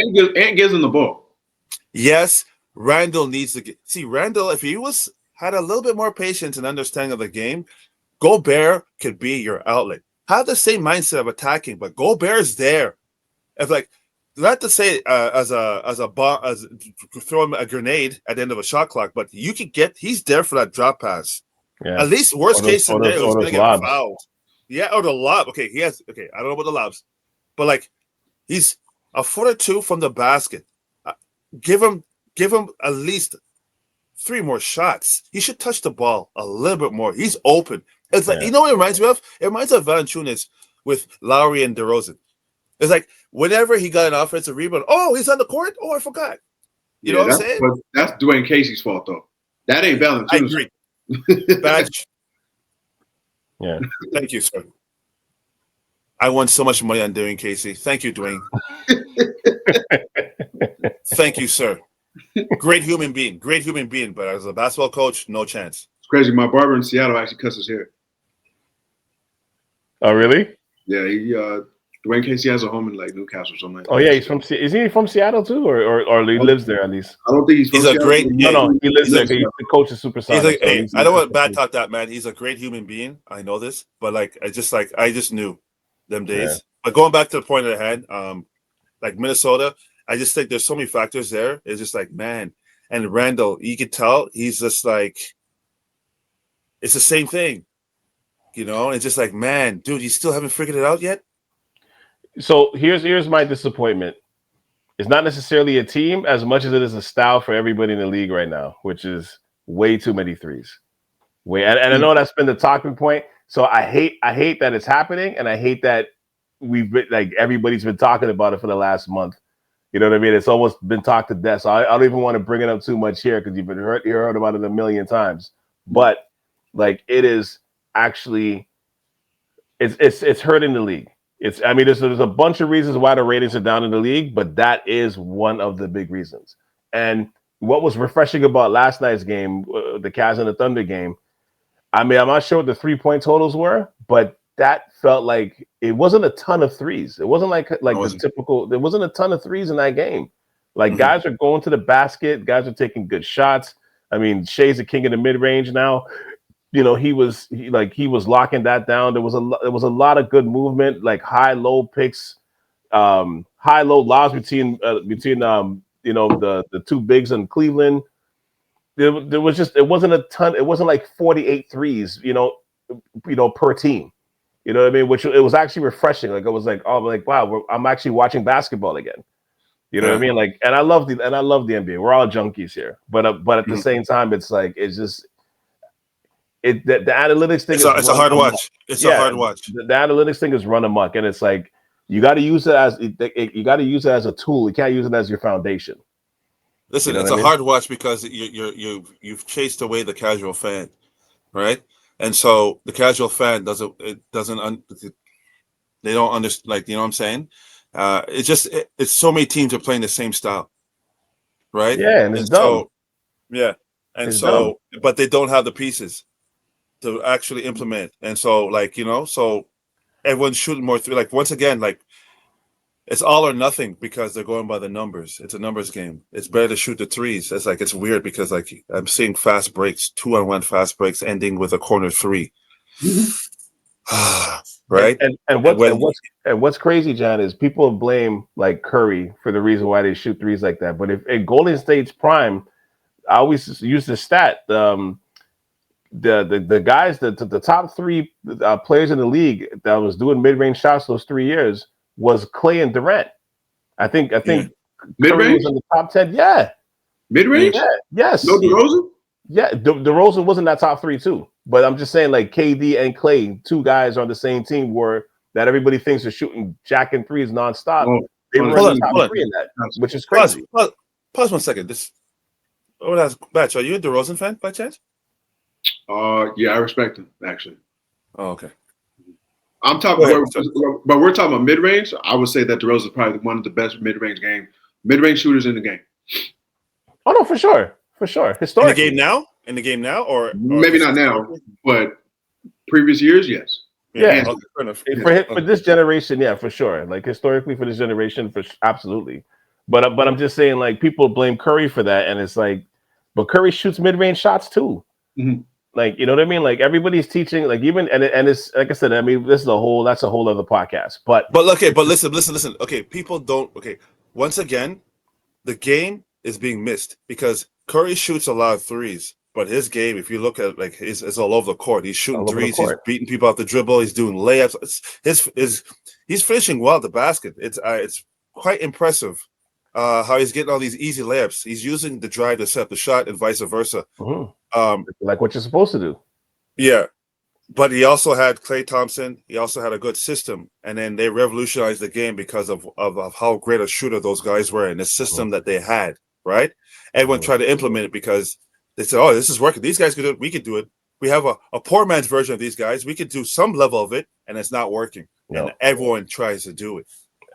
gives him the ball. Yes, Randall needs to see Randall. If he had a little bit more patience and understanding of the game, Gobert could be your outlet. Have the same mindset of attacking, but Gobert's there. It's like not to say as a bomb as throw him a grenade at the end of a shot clock, but you could get he's there for that drop pass. Yeah. At least worst case scenario is gonna get lobs. fouled. Yeah, or the lob. Okay, I don't know about the lobs, but like he's a foot or two from the basket. Give him at least 3 more shots. He should touch the ball a little bit more. He's open. It's like you know what it reminds me of? It reminds me of Valanciunas with Lowry and DeRozan. It's like whenever he got an offensive rebound, oh, he's on the court. Oh, I forgot. You know what I'm saying? But that's Dwayne Casey's fault, though. That ain't Valanciunas. I agree. Yeah. Thank you, sir. I won so much money on Dwayne Casey. Thank you, Dwayne. Thank you, sir. Great human being. But as a basketball coach, no chance. It's crazy. My barber in Seattle actually cuts his hair. Oh, really? Yeah, Dwayne Casey has a home in like Newcastle or something like that. Oh yeah, he's from. Is he from Seattle too, or he lives there at least? I don't think he's from He's Seattle. a great. No, he lives there. The coach is super solid. Hey, I don't want to bad talk that man. He's a great human being. I know this, but I just knew them days. Yeah. But going back to the point at hand, like Minnesota, I just think there's so many factors there. It's just like, man, and Randall, you could tell he's just like, it's the same thing, you know. It's just like, man, dude, you still haven't figured it out yet. So here's my disappointment. It's not necessarily a team as much as it is a style for everybody in the league right now, which is way too many threes. And I know that's been the talking point. So I hate that it's happening, and I hate that we've been like everybody's been talking about it for the last month. You know what I mean? It's almost been talked to death. So I don't even want to bring it up too much here because you've heard about it a million times. But like it is actually it's hurting the league. There's a bunch of reasons why the ratings are down in the league, but that is one of the big reasons. And what was refreshing about last night's game, the Cavs and the Thunder game, I'm not sure what the 3-point totals were, but that felt like it wasn't a ton of threes. It wasn't like the typical. There wasn't a ton of threes in that game. Like guys are going to the basket, guys are taking good shots. Shea's a king of the mid range now. You know, he was locking that down. There was a lot of good movement, like high low picks, high low lobs between the two bigs in Cleveland. There was just it wasn't a ton. It wasn't like 48 threes, per team. You know what I mean? Which it was actually refreshing. Like I was like, oh, like wow, I'm actually watching basketball again. You know what I mean? Like, and I love the NBA. We're all junkies here, but at the same time, it's like it's just. The analytics thing. It's a hard watch. It's a hard watch. The analytics thing is run amok, and it's like you got to use it as a tool. You can't use it as your foundation. Listen, it's a hard watch because you've chased away the casual fan, right? And so the casual fan they don't understand. Like, you know what I'm saying? It's so many teams are playing the same style, right? Yeah, and it's dumb. But they don't have the pieces to actually implement. And so, so everyone's shooting more through. Like, once again, like, it's all or nothing because they're going by the numbers. It's a numbers game. It's better to shoot the threes. It's weird because, like, I'm seeing fast breaks, 2-on-1 fast breaks ending with a corner three. Right? And what's crazy, John, is people blame, like, Curry for the reason why they shoot threes like that. But if in Golden State's prime, I always use the stat, the guys, the top 3 players in the league that was doing mid-range shots those 3 years was Clay and Durant. I think Curry was in the top 10. Yeah, mid-range. Yeah, yes. No DeRozan. Yeah, DeRozan wasn't that top 3 too. But I'm just saying, like KD and Clay, 2 guys on the same team that everybody thinks are shooting jacking threes nonstop. They were in the top 3 in that, which is crazy. Pause 1 second. Batch, are you a DeRozan fan by chance? Yeah, I respect him actually. Oh, okay. I'm talking, but we're talking about mid-range. I would say that DeRozan is probably one of the best mid-range shooters in the game. Oh no, for sure. Historically, in the game now, or maybe not now, but previous years, yes. Yeah, okay, fair enough. For this generation, yeah, for sure. Like historically, for this generation, absolutely. But I'm just saying, like, people blame Curry for that, and it's like, but Curry shoots mid-range shots too. Mm-hmm. Like, you know what I mean? Like everybody's teaching, like even and it's like I said, I mean, that's a whole other podcast. But listen. Okay, people don't. Okay, once again, the game is being missed because Curry shoots a lot of threes, but his game, if you look at like, is all over the court. He's shooting threes. He's beating people off the dribble. He's doing layups. He's finishing well at the basket. It's quite impressive how he's getting all these easy layups. He's using the drive to set up the shot and vice versa. Like what you're supposed to do. Yeah. But he also had Klay Thompson. He also had a good system, and then they revolutionized the game because of how great a shooter those guys were and the system that they had. Right? Everyone tried to implement it because they said, "Oh, this is working. These guys could do it. We could do it. We have a poor man's version of these guys. We could do some level of it, and it's not working." No. And everyone tries to do it.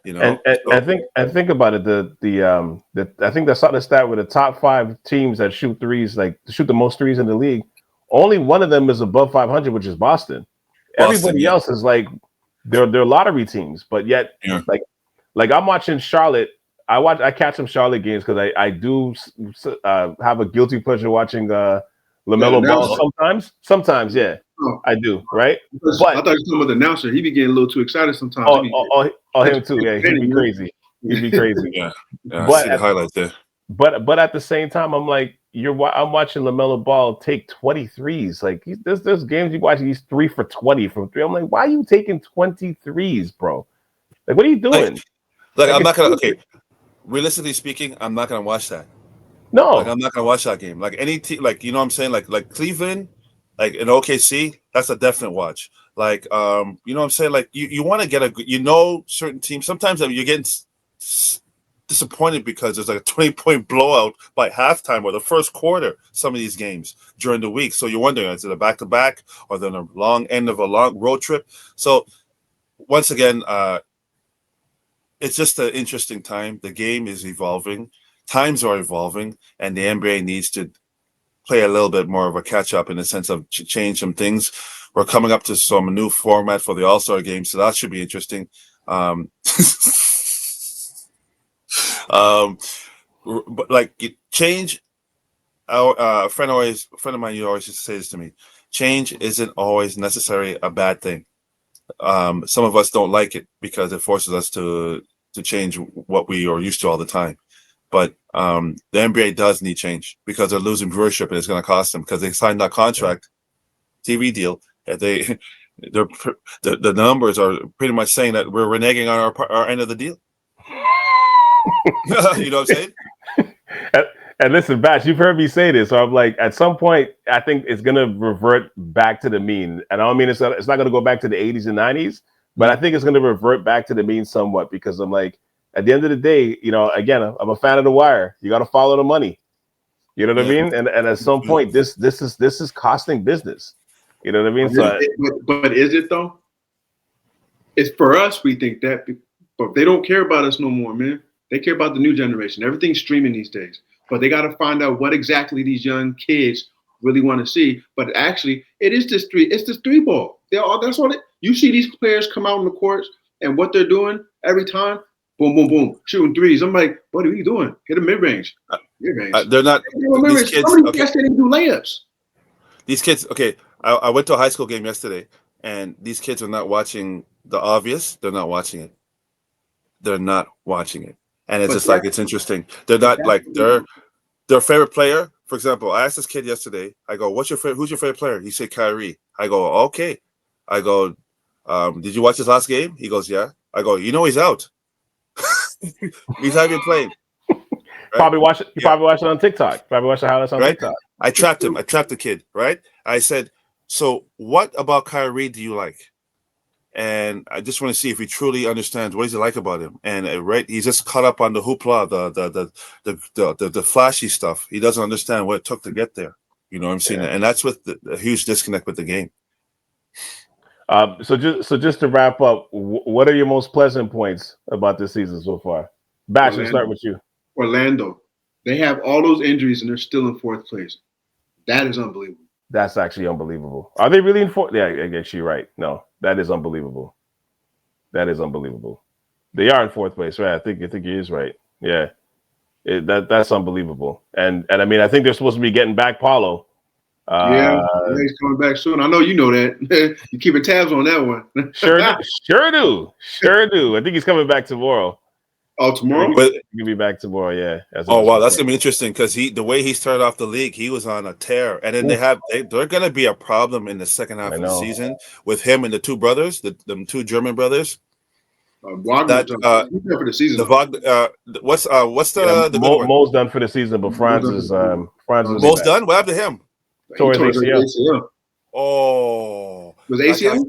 You know. And I think about it. I think that's something to start with the top 5 teams that shoot threes, like shoot the most threes in the league. Only one of them is above 500, which is Boston. Everybody else is like they're lottery teams, but yet like I'm watching Charlotte. I catch some Charlotte games because I do have a guilty pleasure watching LaMelo Ball sometimes, yeah. I do, right? But I thought you were talking about the announcer. He be getting a little too excited sometimes. Him too. Yeah, he'd be crazy. Yeah, I see the highlights there. But at the same time, I'm like, I'm watching LaMelo Ball take 23s. Like there's games you watch, he's 3 for 20 from 3. I'm like, why are you taking 23s, bro? Like, what are you doing? Like I'm not gonna. Okay, realistically speaking, I'm not gonna watch that. No, like I'm not gonna watch that game. Like any team, like you know what I'm saying, like Cleveland, like in OKC, that's a definite watch. Like you know what I'm saying, like you want to get certain teams. Sometimes you're getting disappointed because there's like a 20-point blowout by halftime or the first quarter. Some of these games during the week, so you're wondering, is it a back-to-back or then a long end of a long road trip? So once again, it's just an interesting time. The game is evolving. Times are evolving, and the NBA needs to play a little bit more of a catch-up in the sense of change some things. We're coming up to some new format for the All-Star game, so that should be interesting. But like change. A friend of mine, you always used to say this to me: change isn't always necessarily a bad thing. Some of us don't like it because it forces us to change what we are used to all the time. But the NBA does need change because they're losing viewership and it's going to cost them because they signed that contract, TV deal. And the numbers are pretty much saying that we're reneging on our end of the deal. You know what I'm saying? And listen, Batch, you've heard me say this. So I'm like, at some point, I think it's going to revert back to the mean. And I don't mean it's not going to go back to the 80s and 90s, but I think it's going to revert back to the mean somewhat because I'm like, at the end of the day, you know, again, I'm a fan of The Wire. You got to follow the money. You know what I mean? And at some point, this is costing business. You know what I mean? But is it though? It's for us. We think that, but they don't care about us no more, man. They care about the new generation. Everything's streaming these days. But they got to find out what exactly these young kids really want to see. But actually, it's this three ball. That's all it. You see these players come out on the courts and what they're doing every time. Boom, boom, boom, shooting threes. I'm like, what are you doing? Hit a mid range. They're not. These kids. Yes, they didn't do layups. These kids. Okay, I went to a high school game yesterday, and these kids are not watching the obvious. They're not watching it. They're not watching it. And it's just like, it's interesting. They're not like their favorite player. For example, I asked this kid yesterday, I go, who's your favorite player? He said Kyrie. I go, okay. I go, did you watch his last game? He goes, yeah. I go, you know he's out. He's not even playing. Right? Probably watch it on TikTok. Probably watch the highlights on TikTok. I trapped him. I trapped the kid, right? I said, so what about Kyrie do you like? And I just want to see if he truly understands what does he like about him. And he's just caught up on the hoopla, the flashy stuff. He doesn't understand what it took to get there. You know what I'm saying? Yeah. And that's with the huge disconnect with the game. So just to wrap up, what are your most pleasant points about this season so far? Batch, let's start with you. Orlando. They have all those injuries and they're still in 4th place. That is unbelievable. That's actually unbelievable. Are they really in 4th? Yeah, I guess you're right. No, that is unbelievable. That is unbelievable. They are in 4th place, right? I think he is right. Yeah, that's unbelievable. And I mean, I think they're supposed to be getting back Paulo. He's coming back soon. I know you know that. You keeping tabs on that one. Sure do. I think he's coming back tomorrow. Oh, tomorrow? He'll be back tomorrow. Yeah. Oh wow, that's gonna be interesting because the way he started off the league, he was on a tear, and then they're gonna be a problem in the second half of the season with him and the two brothers, them two German brothers. Wagner's done for the season. What's the Mo's done for the season, but Franz is Mo's done. What happened to him? Tore his ACL. Oh, was ACL?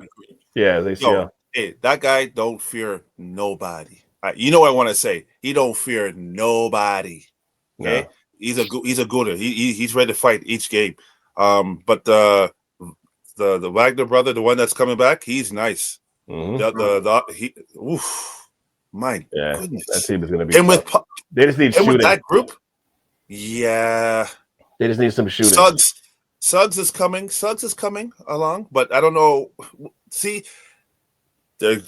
Yeah, his ACL. Hey, that guy don't fear nobody. You know what I want to say? He don't fear nobody. Okay, no. He's a gooder. He's ready to fight each game. But the Wagner brother, the one that's coming back, he's nice. Mm-hmm. My goodness, that team is going to be. And they just need shooting. With that group, yeah, they just need some shooting. Suggs is coming. Suggs is coming along, but I don't know. See, they're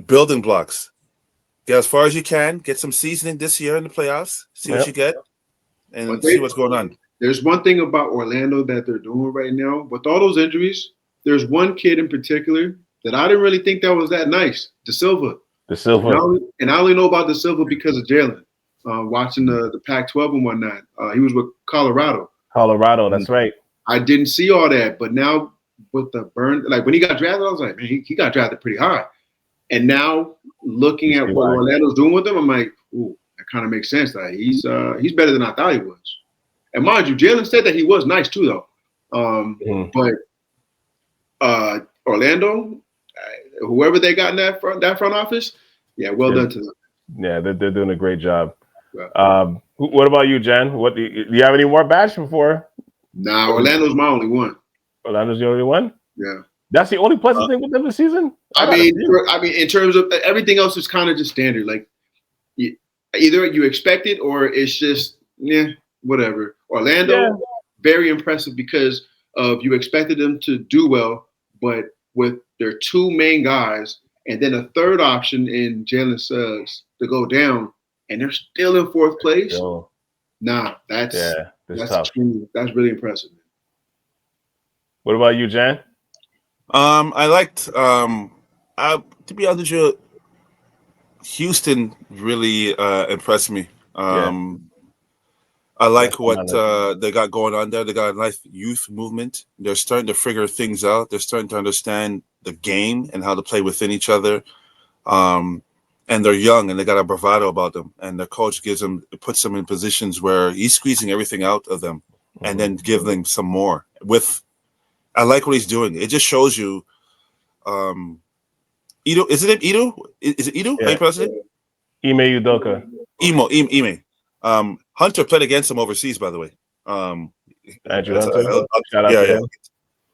building blocks. Get as far as you can. Get some seasoning this year in the playoffs. See what you get, and see what's going on. There's one thing about Orlando that they're doing right now. With all those injuries, there's one kid in particular that I didn't really think that was that nice. De Silva. And I only know about De Silva because of Jalen. Watching the Pac-12 and whatnot. He was with Colorado. That's right. I didn't see all that, but now with the burn, like when he got drafted, I was like, man, he got drafted pretty high. And now looking at what Orlando's doing with him, I'm like, ooh, that kind of makes sense. That he's better than I thought he was. And mind you, Jalen said that he was nice too, though. But Orlando, whoever they got in that front office, well done to them. Yeah, they're doing a great job. What about you, Jen? Do you have any more batch before? Nah, Orlando's my only one. Orlando's the only one? Yeah. That's the only pleasant thing with them this season? I mean, in terms of everything else is kind of just standard. Like, either you expect it or it's just, whatever. Orlando, very impressive because of you expected them to do well, but with their two main guys and then a third option in Jalen Suggs to go down, and they're still in fourth place. Nah, that's tough. That's really impressive. What about you, Jan? I liked to be honest with you, Houston really impressed me. I like what they got going on there. They got a nice youth movement. They're starting to figure things out. They're starting to understand the game and how to play within each other. And they're young and they got a bravado about them. And the coach puts them in positions where he's squeezing everything out of them and then give them some more. I like what he's doing. It just shows you. Ido, isn't it Ido? Is it Ido? Yeah. How you pronounce it? Ime Udoka. Ime. Hunter played against him overseas, by the way. Andrew Hunter. Shout out to him.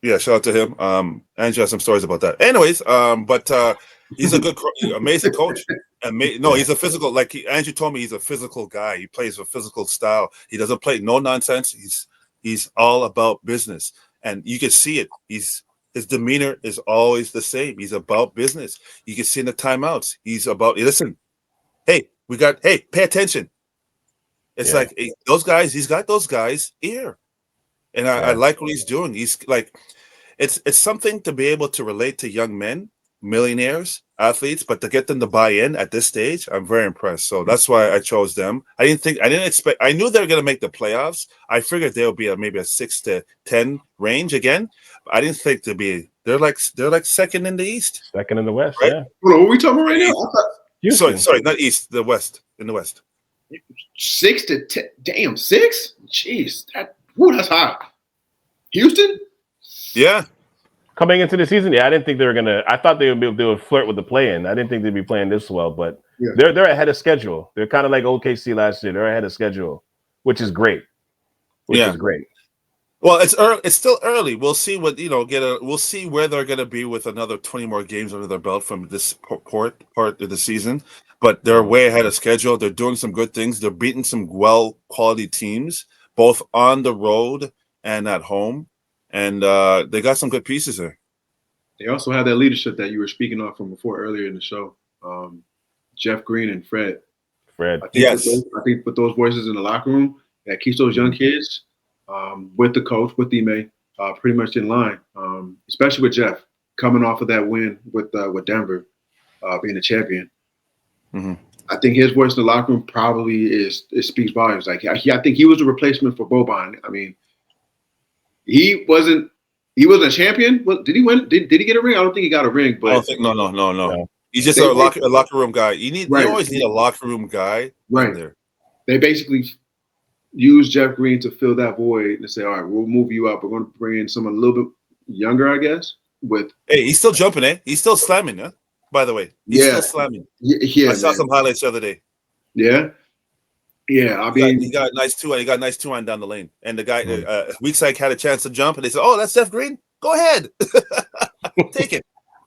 Yeah, shout out to him. Andrew has some stories about that. Anyways, but he's a good, amazing coach. He's a physical. Like Andrew told me, he's a physical guy. He plays a physical style. He doesn't play no nonsense. He's all about business, and you can see it. His demeanor is always the same. He's about business. You can see in the timeouts. He's about listen. Hey, pay attention. It's like those guys. He's got those guys here, and I like what he's doing. He's like, it's something to be able to relate to young men, millionaires, athletes, but to get them to buy in at this stage, I'm very impressed. So that's why I chose them. I didn't expect. I knew they were going to make the playoffs. I figured they'll be maybe a 6 to 10 range again. I didn't think to be. They're like second in the East, second in the West. Right? Yeah. What are we talking about right now? Sorry, not East. The West. In the West. 6 to 10. Damn, 6. Jeez, that's high. Houston. Yeah. Coming into the season, I didn't think they were gonna. I thought they would flirt with the play-in. I didn't think they'd be playing this well, but they're ahead of schedule. They're kind of like OKC last year. They're ahead of schedule, which is great. Well, it's early. It's still early. We'll see what we'll see where they're going to be with another 20 more games under their belt from this part of the season. But they're way ahead of schedule. They're doing some good things. They're beating some quality teams, both on the road and at home. And they got some good pieces there. They also have that leadership that you were speaking of from before earlier in the show. Jeff Green and Fred. I think put those voices in the locker room that keeps those young kids with the coach, with Ime. pretty much in line, especially with Jeff coming off of that win with Denver, being a champion. Mm-hmm. I think his voice in the locker room probably it speaks volumes. Like I think he was a replacement for Boban. I mean, he wasn't a champion. Did he win? Did he get a ring? I don't think he got a ring. But I don't think no. He's just a locker room guy. You always need a locker room guy in there. They basically use Jeff Green to fill that void and say, all right, we'll move you up. We're going to bring in someone a little bit younger, I guess. Hey, he's still jumping, eh? He's still slamming, huh? By the way, he's still slamming. Yeah, I saw some highlights the other day. Yeah. I mean, he got a nice two. He got a nice 2-iron down the lane, and the guy Weekside had a chance to jump, and they said, "Oh, that's Jeff Green. Go ahead, take it."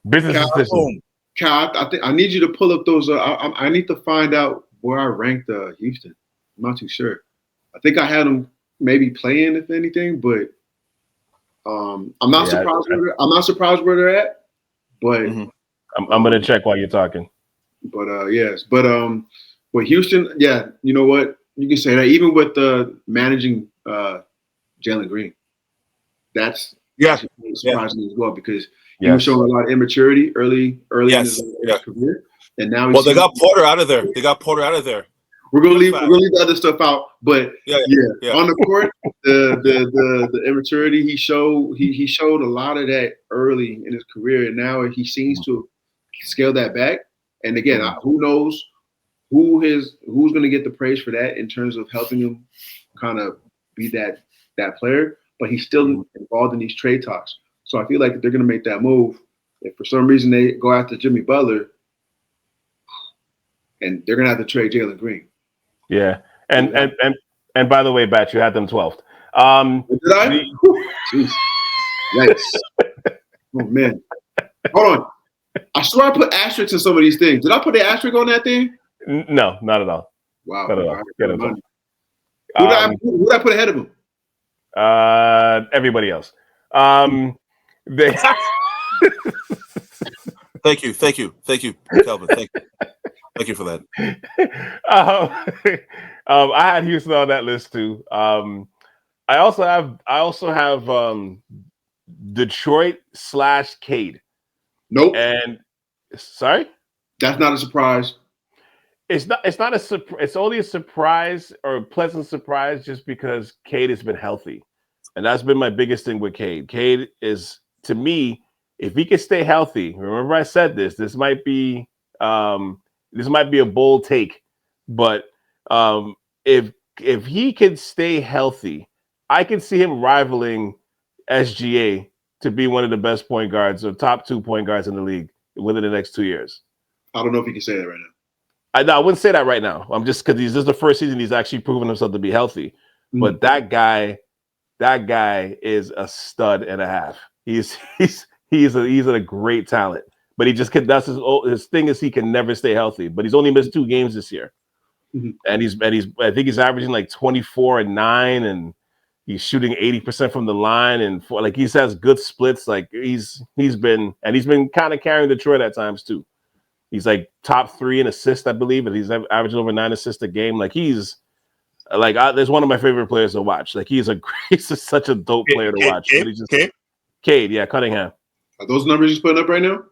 Business decision. Cal, I need you to pull up those. I need to find out where I ranked Houston. I'm not too sure. I think I had them maybe playing, if anything, but I'm not surprised. I'm not surprised where they're at, but I'm gonna check while you're talking. But yes, with Houston, yeah, you know what? You can say that even with managing Jalen Green, that's surprising as well because he was showing a lot of immaturity early in his career, and now they got Porter out of there. We're gonna leave the other stuff out, but on the court, the immaturity he showed a lot of that early in his career, and now he seems to scale that back. And again, who knows who's going to get the praise for that in terms of helping him kind of be that player, but he's still involved in these trade talks. So I feel like if they're going to make that move, if for some reason they go after Jimmy Butler, and they're going to have to trade Jalen Green. Yeah, and by the way, Batch, you had them 12th. Did I? Jeez. Yikes. Oh man, hold on. I swear I put asterisks in some of these things. Did I put the asterisk on that thing? No, not at all. Wow. Not at all. Who did I put ahead of him? Everybody else. Thank you, Kelvin. Thank you for that. I had Houston on that list too. I also have Detroit / Cade. Nope. And sorry, that's not a surprise. It's not a surprise. It's only a surprise or a pleasant surprise just because Cade has been healthy, and that's been my biggest thing with Cade. Cade is, to me, if he can stay healthy. Remember, I said this. This might be a bold take, but if he can stay healthy, I can see him rivaling SGA to be one of the best point guards or top 2 point guards in the league within the next 2 years. I don't know if you can say that right now. I wouldn't say that right now. I'm just because this is the first season he's actually proven himself to be healthy. Mm-hmm. But that guy is a stud and a half. He's a great talent. But he just that's his thing is he can never stay healthy. But he's only missed 2 games this year, and he's I think he's averaging like 24 and 9, and he's shooting 80% from the line, and he has good splits. Like he's been kind of carrying Detroit at times too. He's like top 3 in assists, I believe, and he's averaging over 9 assists a game. Like he's there's one of my favorite players to watch. Like he's such a dope player to watch. Cade, Cunningham. Are those numbers he's putting up right now?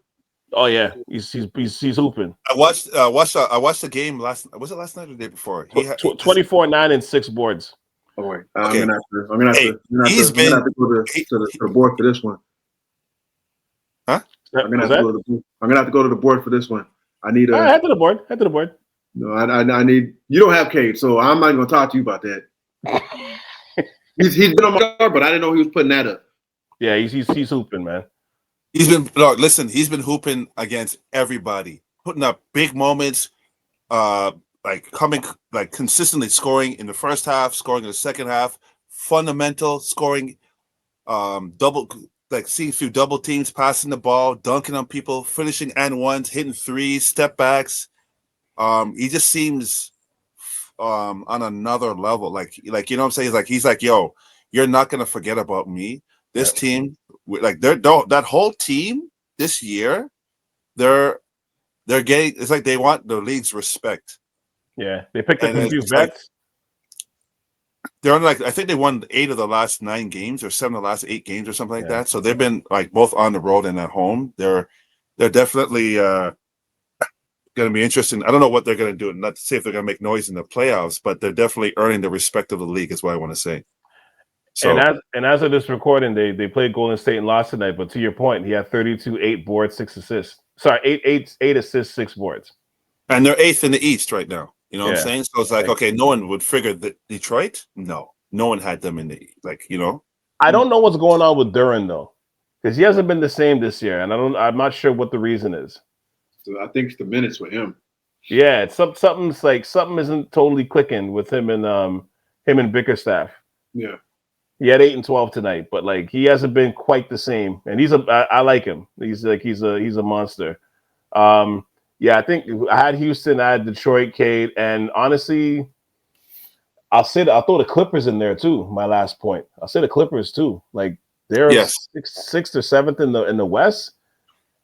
Oh yeah, he's hooping. I watched the game last. Was it last night or the day before? 24, 9, and 6 boards. Oh wait, I'm gonna have to go to the board for this one. Huh? I'm gonna have to go to the board for this one. I need head to the board. No, I need. You don't have Cade, so I'm not gonna talk to you about that. he's been on my card, but I didn't know he was putting that up. Yeah, he's hooping, man. He's been hooping against everybody, putting up big moments, consistently scoring in the first half, scoring in the second half, fundamental scoring, seeing through double teams, passing the ball, dunking on people, finishing and ones, hitting threes, step backs. He just seems on another level. Like you know what I'm saying? He's like, yo, you're not gonna forget about me. This team, that whole team this year, they're getting. It's like they want the league's respect. Yeah, they picked up a few vets. they're on I think they won 8 of the last 9 games or 7 of the last 8 games or something like that. So they've been both on the road and at home. They're definitely going to be interesting. I don't know what they're going to do. Not to say if they're going to make noise in the playoffs, but they're definitely earning the respect of the league is what I want to say. So, and as of this recording, they played Golden State and lost tonight. But to your point, he had 32, 8 boards, 6 assists. Sorry, 8 assists, 6 boards. And they're 8th in the East right now. You know what I'm saying? So it's okay, no one would figure that Detroit. No one had them in the I don't know what's going on with Durham though, because he hasn't been the same this year, and I'm not sure what the reason is. So I think it's the minutes with him. Yeah, it's something isn't totally clicking with him and Bickerstaff. Yeah, he had 8 and 12 tonight, but he hasn't been quite the same. And I like him. He's a monster. Yeah, I think I had Houston, I had Detroit, Cade, and honestly, I'll throw the Clippers in there too. My last point, I'll say the Clippers too. They're 6th or 7th in the West,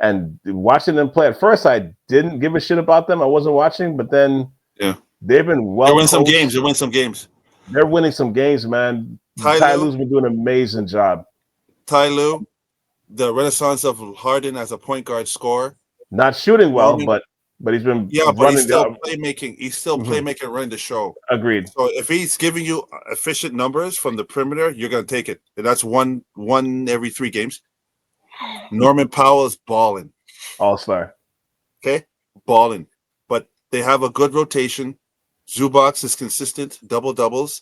and watching them play. At first, I didn't give a shit about them. I wasn't watching, but then they've been They win some games. They're winning some games, man. Ty Lue's been doing an amazing job. Ty Lue, the renaissance of Harden as a point guard scorer. Not shooting well, but he's been but he's still playmaking. He's still playmaking, running the show. Agreed. So if he's giving you efficient numbers from the perimeter, you're gonna take it. And that's one every 3 games. Norman Powell is balling. All-star. Okay, balling. But they have a good rotation. Zubac is consistent, doubles.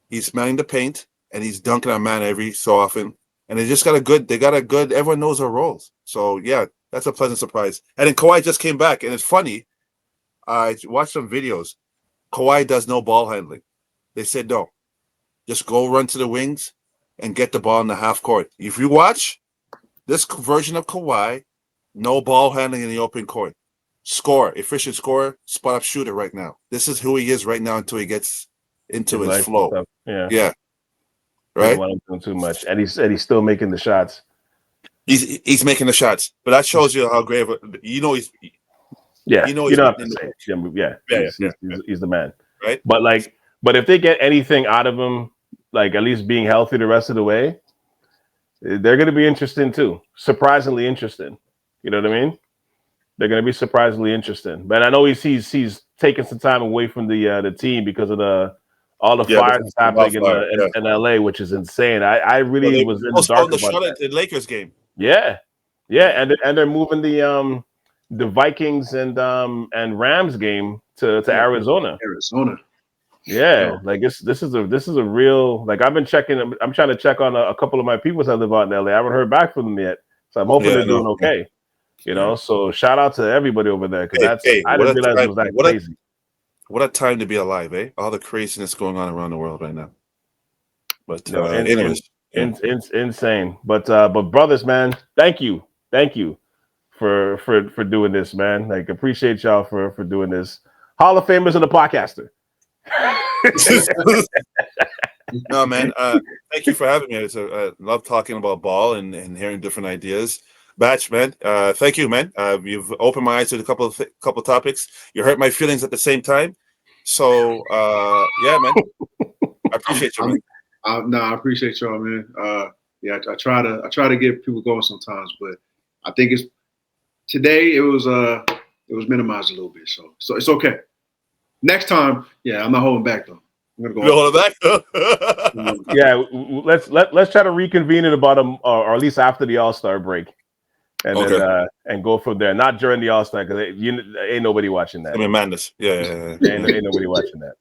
He's manning the paint, and he's dunking on man every so often. And they got a good, everyone knows their roles. So, yeah, that's a pleasant surprise. And then Kawhi just came back, and it's funny. I watched some videos. Kawhi does no ball handling. They said, no, just go run to the wings and get the ball in the half court. If you watch this version of Kawhi, no ball handling in the open court. Efficient scorer, spot up shooter right now. This is who he is right now until he gets into his flow. Yeah. Right. Don't want him doing too much, and he's still making the shots. He's making the shots, but that shows you how great. He's he's the man. Right. But if they get anything out of him, at least being healthy the rest of the way, they're going to be interesting too. Surprisingly interesting. You know what I mean? They're going to be surprisingly interesting. But I know he's taking some time away from the team because of all the fires that's happening in LA, which is insane. I really was in the dark about that. The Lakers game. Yeah, and they're moving the Vikings and Rams game to Arizona. Yeah, this is a real I've been checking. I'm trying to check on a couple of my people that live out in LA. I haven't heard back from them yet, so I'm hoping they're doing okay. So shout out to everybody over there because I didn't realize it was that crazy. What a time to be alive, eh? All the craziness going on around the world right now. But insane. But brothers, man, thank you for doing this, man. Appreciate y'all for doing this. Hall of Famers and the podcaster. No, man. Thank you for having me. I love talking about ball and hearing different ideas. Batch, man. Thank you, man. You've opened my eyes to a couple topics. You hurt my feelings at the same time. So, yeah, man. I appreciate you, man. I appreciate y'all, man. I try to get people going sometimes, but I think today it was minimized a little bit, so it's okay. Next time, I'm not holding back though. I'm gonna go. Let's try to reconvene in about or at least after the All-Star break. And then and go from there. Not during the All-Star because ain't nobody watching that. I mean, madness. Yeah. Ain't nobody watching that.